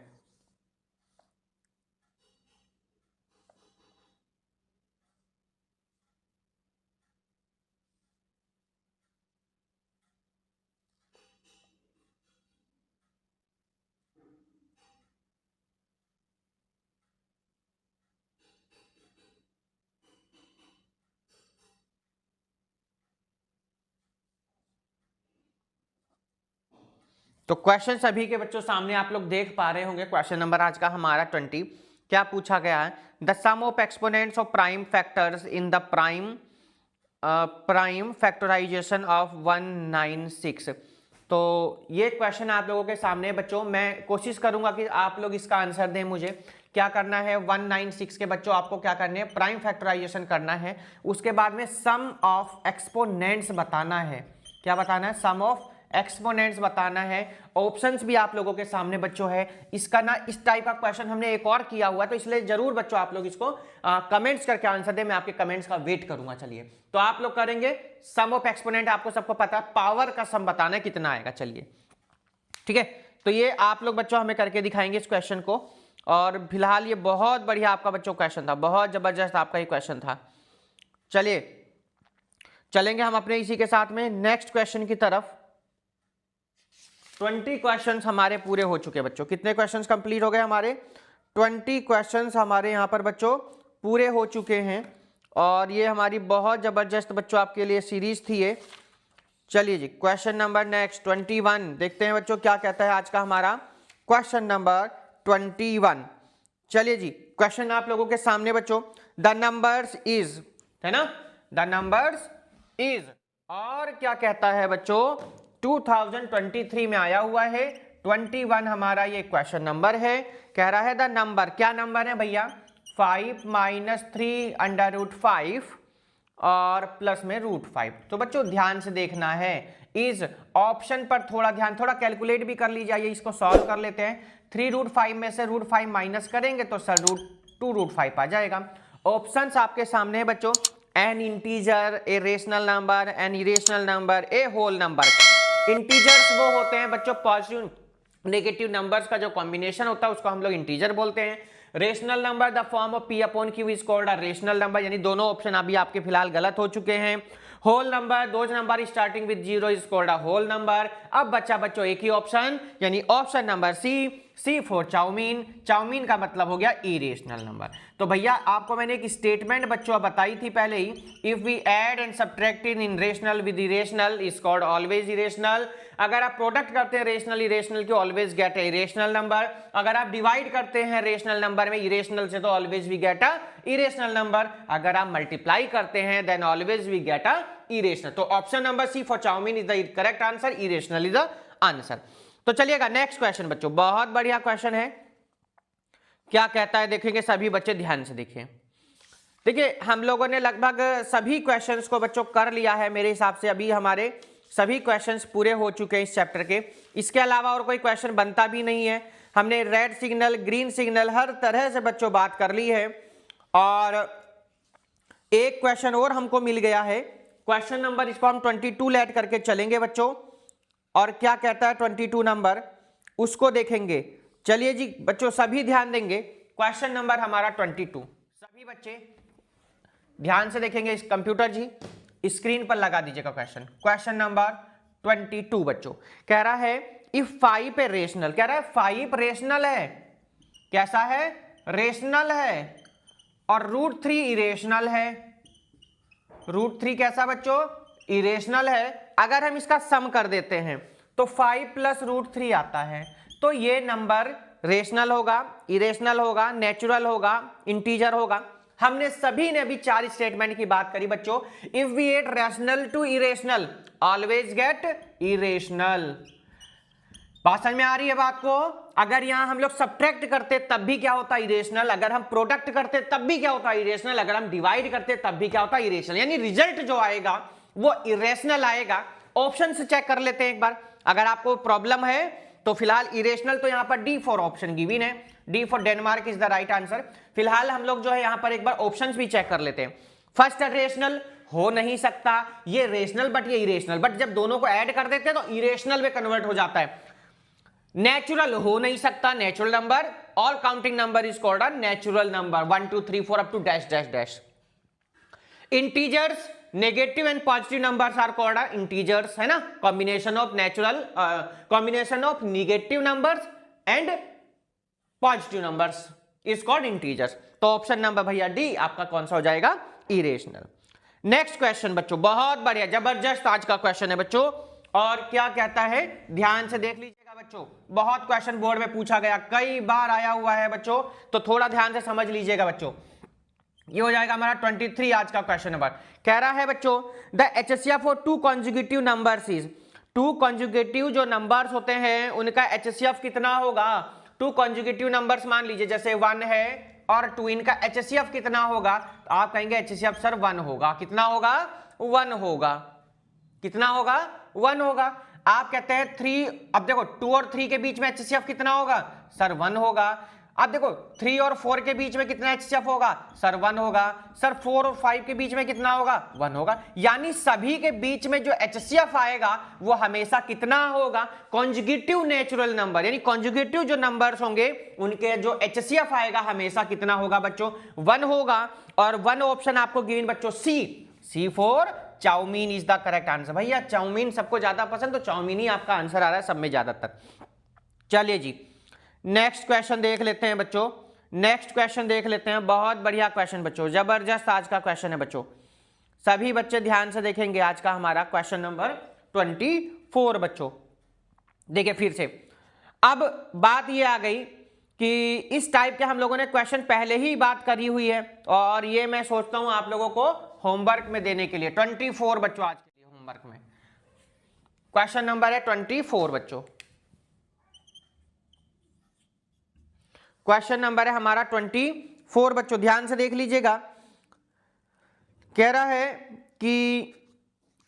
तो क्वेश्चन सभी के बच्चों सामने आप लोग देख पा रहे होंगे। क्वेश्चन नंबर आज का हमारा 20 क्या पूछा गया है। The sum of exponents of prime factors in the prime factorization of 196। तो ये क्वेश्चन आप लोगों के सामने बच्चों, मैं कोशिश करूंगा कि आप लोग इसका आंसर दें। मुझे क्या करना है, 196 के बच्चों आपको क्या करने है, प्राइम फैक्टराइजेशन करना है। उसके बाद में सम ऑफ एक्सपोनेंट्स बताना है। क्या बताना है, सम ऑफ एक्सपोनेंट्स बताना है। ऑप्शंस भी आप लोगों के सामने बच्चों है। इसका ना इस टाइप का क्वेश्चन हमने एक और किया हुआ है, तो इसलिए जरूर बच्चों आप लोग इसको कमेंट्स करके आंसर दें। मैं आपके कमेंट्स का वेट करूंगा। चलिए तो आप लोग करेंगे सम ऑफ एक्सपोनेंट, आपको सबको पता है पावर का सम बताना है कितना आएगा। चलिए ठीक है, तो ये आप लोग बच्चों हमें करके दिखाएंगे इस क्वेश्चन को। और फिलहाल ये बहुत बढ़िया आपका बच्चों क्वेश्चन था, बहुत जबरदस्त आपका ये क्वेश्चन था। चलिए चलेंगे हम अपने इसी के साथ में नेक्स्ट क्वेश्चन की तरफ। 20 क्वेश्चंस हमारे पूरे हो चुके बच्चों। कितने क्वेश्चंस कंप्लीट हो गए हमारे, 20 क्वेश्चंस हमारे यहाँ पर बच्चों पूरे हो चुके हैं। और ये हमारी बहुत जबरदस्त बच्चों आपके लिए सीरीज थी ये। चलिए जी क्वेश्चन नंबर नेक्स्ट 21 देखते हैं बच्चों क्या कहता है आज का हमारा क्वेश्चन नंबर 21। चलिए जी क्वेश्चन आप लोगों के सामने बच्चों, द नंबर्स इज, है ना, द नंबर्स इज, और क्या कहता है बच्चों 2023 में आया हुआ है। 21 हमारा ये क्वेश्चन नंबर है। कह रहा है द नंबर, क्या नंबर है भैया, 5 - 3 √5 और प्लस में √5। तो बच्चों ध्यान से देखना है, इज ऑप्शन पर थोड़ा ध्यान, थोड़ा कैलकुलेट भी कर लीजिए। इसको सॉल्व कर लेते हैं। 3√5 में से √5 माइनस करेंगे तो सर √2√5 आ जाएगा। ऑप्शंस आपके सामने है बच्चों, an integer, a rational number, an irrational number, a whole number. Integers वो होते हैं बच्चों पॉजिटिव नेगेटिव नंबर्स का जो कॉम्बिनेशन होता है उसको हम लोग इंटीजर बोलते हैं। Rational number the form of P/Q is called a rational number, यानी दोनों ऑप्शन अभी आपके फिलहाल गलत हो चुके हैं। Whole number, those number starting with 0 is called a whole number. अब बच्चा बच्चों एक ही ऑप्शन, यानी option number C for chowmein. Chowmein का मतलब हो गया इरेशनल नंबर। तो भैया आपको मैंने एक स्टेटमेंट बच्चों बताई थी पहले ही, if we add and subtract in rational with irrational is called always irrational. अगर आप प्रोडक्ट करते हैं रेशनल इरेशनल की, always get a irrational number. अगर आप डिवाइड करते हैं रेशनल नंबर में इरेशनल से, तो always we get a irrational number. अगर आप मल्टीप्लाई करते हैं then always we get a irrational. तो option number C for chowmein is the correct answer, irrational is the answer. तो चलिएगा नेक्स्ट क्वेश्चन बच्चों, बहुत बढ़िया क्वेश्चन है। क्या कहता है देखेंगे, सभी बच्चे ध्यान से देखिए। देखिए हम लोगों ने लगभग सभी क्वेश्चंस को बच्चों कर लिया है मेरे हिसाब से। अभी हमारे सभी क्वेश्चंस पूरे हो चुके हैं इस चैप्टर के। इसके अलावा और कोई क्वेश्चन बनता भी नहीं है। हमने रेड सिग्नल, ग्रीन सिग्नल, हर तरह से बच्चों बात कर ली है। और एक क्वेश्चन और हमको मिल गया है, क्वेश्चन नंबर इसको हम 22 लेट करके चलेंगे बच्चों। और क्या कहता है 22 नंबर, उसको देखेंगे। चलिए जी बच्चों सभी ध्यान देंगे, क्वेश्चन नंबर हमारा 22, सभी बच्चे ध्यान से देखेंगे। इस कंप्यूटर जी स्क्रीन पर लगा दीजिएगा क्वेश्चन। क्वेश्चन नंबर 22 बच्चों कह रहा है इफ 5 पे रेशनल, कह रहा है 5 रेशनल है, कैसा है, रेशनल है, और √3 इरेशनल है। √3 कैसा बच्चों, इरेशनल है। अगर हम इसका सम कर देते हैं तो 5 प्लस √3 आता है, तो ये नंबर रेशनल होगा, इरेशनल होगा, नेचुरल होगा, इंटीजर होगा। हमने सभी ने अभी 4 स्टेटमेंट की बात करी बच्चों। If we add rational to irrational always get irrational. बात समझ में आ रही है बात को? अगर यहां हम लोग सब्ट्रैक्ट करते तब भी क्या होता है, इरेशनल। अगर हम प्रोडक्ट करते तब भी क्या होता है, इरेशनल। अगर हम डिवाइड करते तब भी क्या होता है, इरेशनल। यानी रिजल्ट जो आएगा वो इरेशनल आएगा। ऑप्शन से चेक कर लेते हैं एक बार। अगर आपको प्रॉब्लम है तो फिलहाल इरेशनल, तो यहां पर डी फॉर ऑप्शन गिवन है, D for Denmark is the right answer. फिलहाल हम लोग जो है यहां पर एक बार ऑप्शंस भी चेक कर लेते हैं। फर्स्ट रेशनल हो नहीं सकता, ये रेशनल बट ये इरेशनल, बट जब दोनों को ऐड कर देते हैं तो इरेशनल में कन्वर्ट हो जाता है। नेचुरल हो नहीं सकता, natural number, all counting number is called a natural number, 1 2 3 4 up to dash dash dash. Integers, negative and positive numbers are called a integers, है ना। Combination of natural, combination of negative numbers and positive numbers is called integers. तो option number भैया D आपका कौन सा हो जाएगा, irrational. Next question बच्चों, बहुत बढ़िया, जबरदस्त आज का क्वेश्चन है बच्चों। और क्या कहता है, ध्यान से देख लीजिएगा बच्चों। बहुत क्वेश्चन बोर्ड में पूछा गया, कई बार आया हुआ है बच्चों, तो थोड़ा ध्यान से समझ लीजिएगा बच्चों। ये हो जाएगा हमारा 23 आज का क्वेश्चन नंबर। कह रहा है बच्चों the HCF for 2 conjugative numbers is, 2 conjugative जो नंबर्स होते हैं उनका HCF कितना होगा। 2 कॉन्जुगेटिव नंबर्स मान लीजिए जैसे 1 है और 2, इनका HCF कितना होगा। तो आप कहेंगे HCF सर 1 होगा। कितना होगा, 1 होगा। कितना होगा, 1 होगा। आप कहते हैं 3, अब देखो 2 और 3 के बीच में HCF कितना होगा, सर 1 होगा। अब देखो 3 और 4 के बीच में कितना HCF होगा, सर 1 होगा। सर 4 और 5 के बीच में कितना होगा, 1 होगा। यानी सभी के बीच में जो HCF आएगा वो हमेशा कितना होगा, कॉन्जुगेटिव नेचुरल नंबर, यानी कॉन्जुगेटिव जो नंबर्स होंगे उनके जो HCF आएगा हमेशा कितना होगा बच्चों, 1 होगा। और 1 ऑप्शन आपको गिवन बच्चों C for chowmein is the correct answer. भैया चाउमीन सबको ज्यादा पसंद, तो चाउमीन ही आपका आंसर आ रहा है सब में ज्यादातर। चलिए जी, नेक्स्ट क्वेश्चन देख लेते हैं बच्चों। नेक्स्ट क्वेश्चन देख लेते हैं, बहुत बढ़िया क्वेश्चन बच्चों, जबरदस्त आज का क्वेश्चन है बच्चों। सभी बच्चे ध्यान से देखेंगे आज का हमारा क्वेश्चन नंबर 24 बच्चों। देखिए फिर से, अब बात ये आ गई कि इस टाइप के हम लोगों ने क्वेश्चन पहले ही बात करी हुई है, और ये मैं सोचता हूं आप लोगों को होमवर्क में देने के लिए 24 बच्चों, आज के लिए होमवर्क में क्वेश्चन नंबर है 24 बच्चों। क्वेश्चन नंबर है हमारा 24 बच्चों, ध्यान से देख लीजिएगा। कह रहा है कि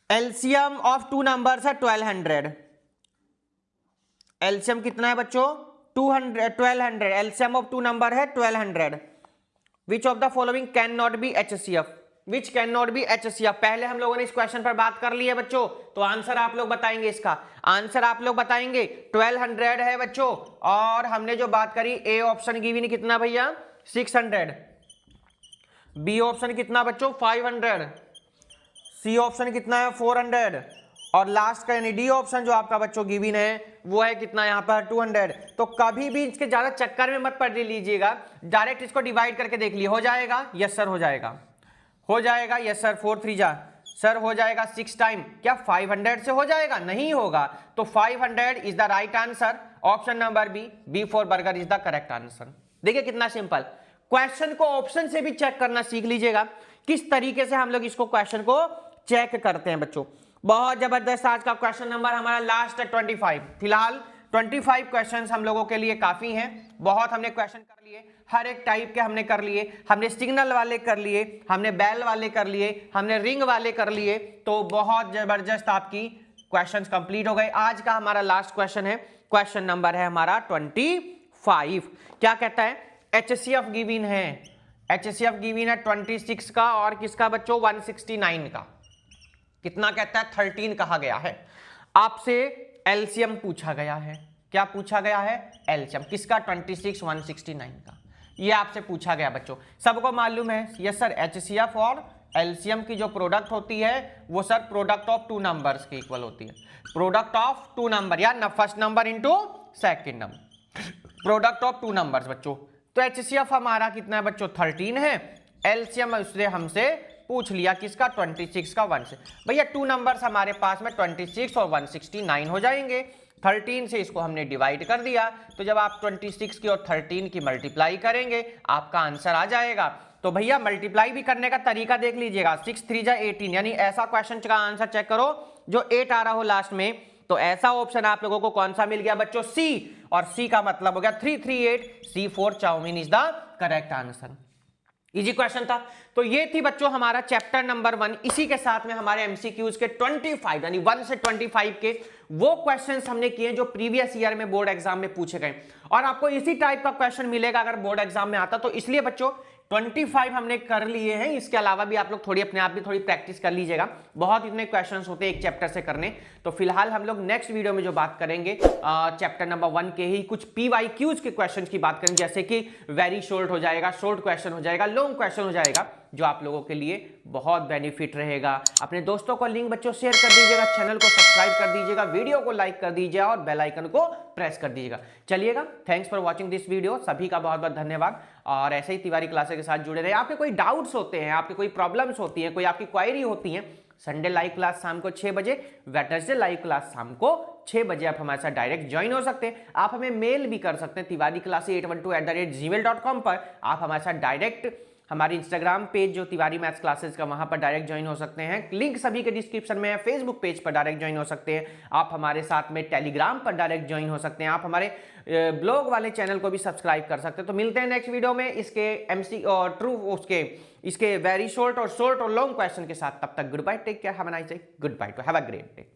एलसीएम ऑफ 2 नंबर्स है 1200। एलसीएम कितना है बच्चों, 1200। एलसीएम ऑफ 2 नंबर है 1200। विच of the following can not B HCF, which can not B HCF। पहले हम लोगों ने इस क्वेश्चन पर बात कर ली है बच्चों, तो आंसर आप लोग बताएंगे, इसका आंसर आप लोग बताएंगे। 1200 है बच्चों, और हमने जो बात करी ए ऑप्शन गिवन कितना भैया, 600। बी ऑप्शन कितना बच्चों, 500। सी ऑप्शन कितना है, 400। और लास्ट का यानी डी ऑप्शन जो आपका बच्चों गिवन है वो है कितना यहाँ पर, 200। तो कभी भी इसके ज्यादा चक्कर में मत पड़ लीजिएगा, डायरेक्ट इसको डिवाइड करके देख लिए। हो जाएगा, यस सर हो जाएगा, हो जाएगा, यस सर। 4 3 जा सर हो जाएगा 6 टाइम, क्या 500 से हो जाएगा, नहीं होगा। तो 500 is the right answer. Option number B for burger is the correct answer. देखिए कितना सिंपल, क्वेश्चन को ऑप्शन से भी चेक करना सीख लीजिएगा, किस तरीके से हम लोग इसको क्वेश्चन को चेक करते हैं बच्चों। बहुत जबरदस्त आज का क्वेश्चन नंबर हमारा लास्ट है 25। फिलहाल 25 क्वेश्चंस हम लोगों के लिए काफी हैं। बहुत हमने क्वेश्चन कर लिए, हर एक टाइप के हमने कर लिए। हमने सिग्नल वाले कर लिए, हमने बेल वाले कर लिए, हमने रिंग वाले कर लिए। तो बहुत जबरदस्त आपकी क्वेश्चंस कंप्लीट हो गए। आज का हमारा लास्ट क्वेश्चन है, क्वेश्चन नंबर है हमारा 25। क्या कहता है, HCF गिवन है, HCF गिवन है 26 का और किसका बच्चों, 169 का। कितना कहता है, 13 कहा गया है। आपसे एलसीएम पूछा गया है, क्या पूछा गया है, एलसीएम किसका, 26 169 का। ये आपसे पूछा गया बच्चों, सबको मालूम है। यस सर, HCF और एलसीएम की जो प्रोडक्ट होती है वो sir product of two numbers के इक्वल होती है। प्रोडक्ट ऑफ टू नंबर या first number into second number, product of two numbers बच्चों। तो HCF हमारा कितना है बच्चों 13 है, एलसीएम उसने हमसे पूछ लिया किसका 26 का 1 से। भैया टू नंबर्स हमारे पास में 26 और 169 हो जाएंगे। 13 से इसको हमने डिवाइड कर दिया, तो जब आप 26 की और 13 की मल्टीप्लाई करेंगे आपका आंसर आ जाएगा। तो भैया मल्टीप्लाई भी करने का तरीका देख लीजिएगा, 6 3 जा 18, यानी ऐसा क्वेश्चन का आंसर चेक करो जो 8 आ रहा हो लास्ट में, तो ऐसा ऑप्शन आप लोगों को कौन सा मिल गया बच्चों सी, और सी का मतलब हो गया 338, C4 chowmein is the correct answer. Easy question था। तो ये थी बच्चों हमारा चैप्टर नंबर 1। इसी के साथ में हमारे एमसीक्यूज के 25 यानी 1 से 25 के वो क्वेश्चंस हमने किए जो प्रीवियस ईयर में बोर्ड एग्जाम में पूछे गए, और आपको इसी टाइप का क्वेश्चन मिलेगा अगर बोर्ड एग्जाम में आता। तो इसलिए बच्चों 25 हमने कर लिए हैं, इसके अलावा भी आप लोग थोड़ी अपने आप भी थोड़ी प्रैक्टिस कर लीजिएगा, बहुत इतने क्वेश्चंस होते हैं एक चैप्टर से करने। तो फिलहाल हम लोग नेक्स्ट वीडियो में जो बात करेंगे चैप्टर नंबर 1 के ही कुछ PYQs के क्वेश्चंस की बात करेंगे, जैसे कि वेरी शॉर्ट हो जाएगा, शॉर्ट क्वेश्चन हो जाएगा, लॉन्ग क्वेश्चन हो जाएगा, जो आप लोगों के लिए बहुत बेनिफिट रहेगा। अपने दोस्तों को लिंक बच्चों शेयर कर दीजिएगा, चैनल को सब्सक्राइब कर दीजिएगा, वीडियो को लाइक कर दीजिएगा और बेल आइकन को प्रेस कर दीजिएगा। चलिएगा, thanks for watching this video, सभी का बहुत बहुत धन्यवाद। और ऐसे ही तिवारी क्लासेस के साथ जुड़े रहे। आपके कोई डाउट्स होते हैं, आपके कोई प्रॉब्लम्स होती हैं, कोई आपकी क्वायरी होती है, संडे लाइव क्लास शाम को 6 बजे, वेडनेसडे लाइव क्लास शाम को 6 बजे आप हमारे साथ डायरेक्ट ज्वाइन हो सकते हैं। आप हमें मेल भी कर सकते हैं तिवारी क्लासेस 812@gmail.com पर। आप हमारे साथ डायरेक्ट हमारी इंस्टाग्राम पेज जो तिवारी मैथ्स क्लासेस का, वहां पर डायरेक्ट ज्वाइन हो सकते हैं, लिंक सभी के डिस्क्रिप्शन में है। फेसबुक पेज पर डायरेक्ट ज्वाइन हो सकते हैं आप, हमारे साथ में टेलीग्राम पर डायरेक्ट ज्वाइन हो सकते हैं आप, हमारे ब्लॉग वाले चैनल को भी सब्सक्राइब कर सकते हैं। तो मिलते हैं नेक्स्ट वीडियो में इसके MC और ट्रू इसके वेरी शॉर्ट और लॉन्ग क्वेश्चन के साथ। तब तक goodbye, take care, have a nice day, goodbye, have a great day.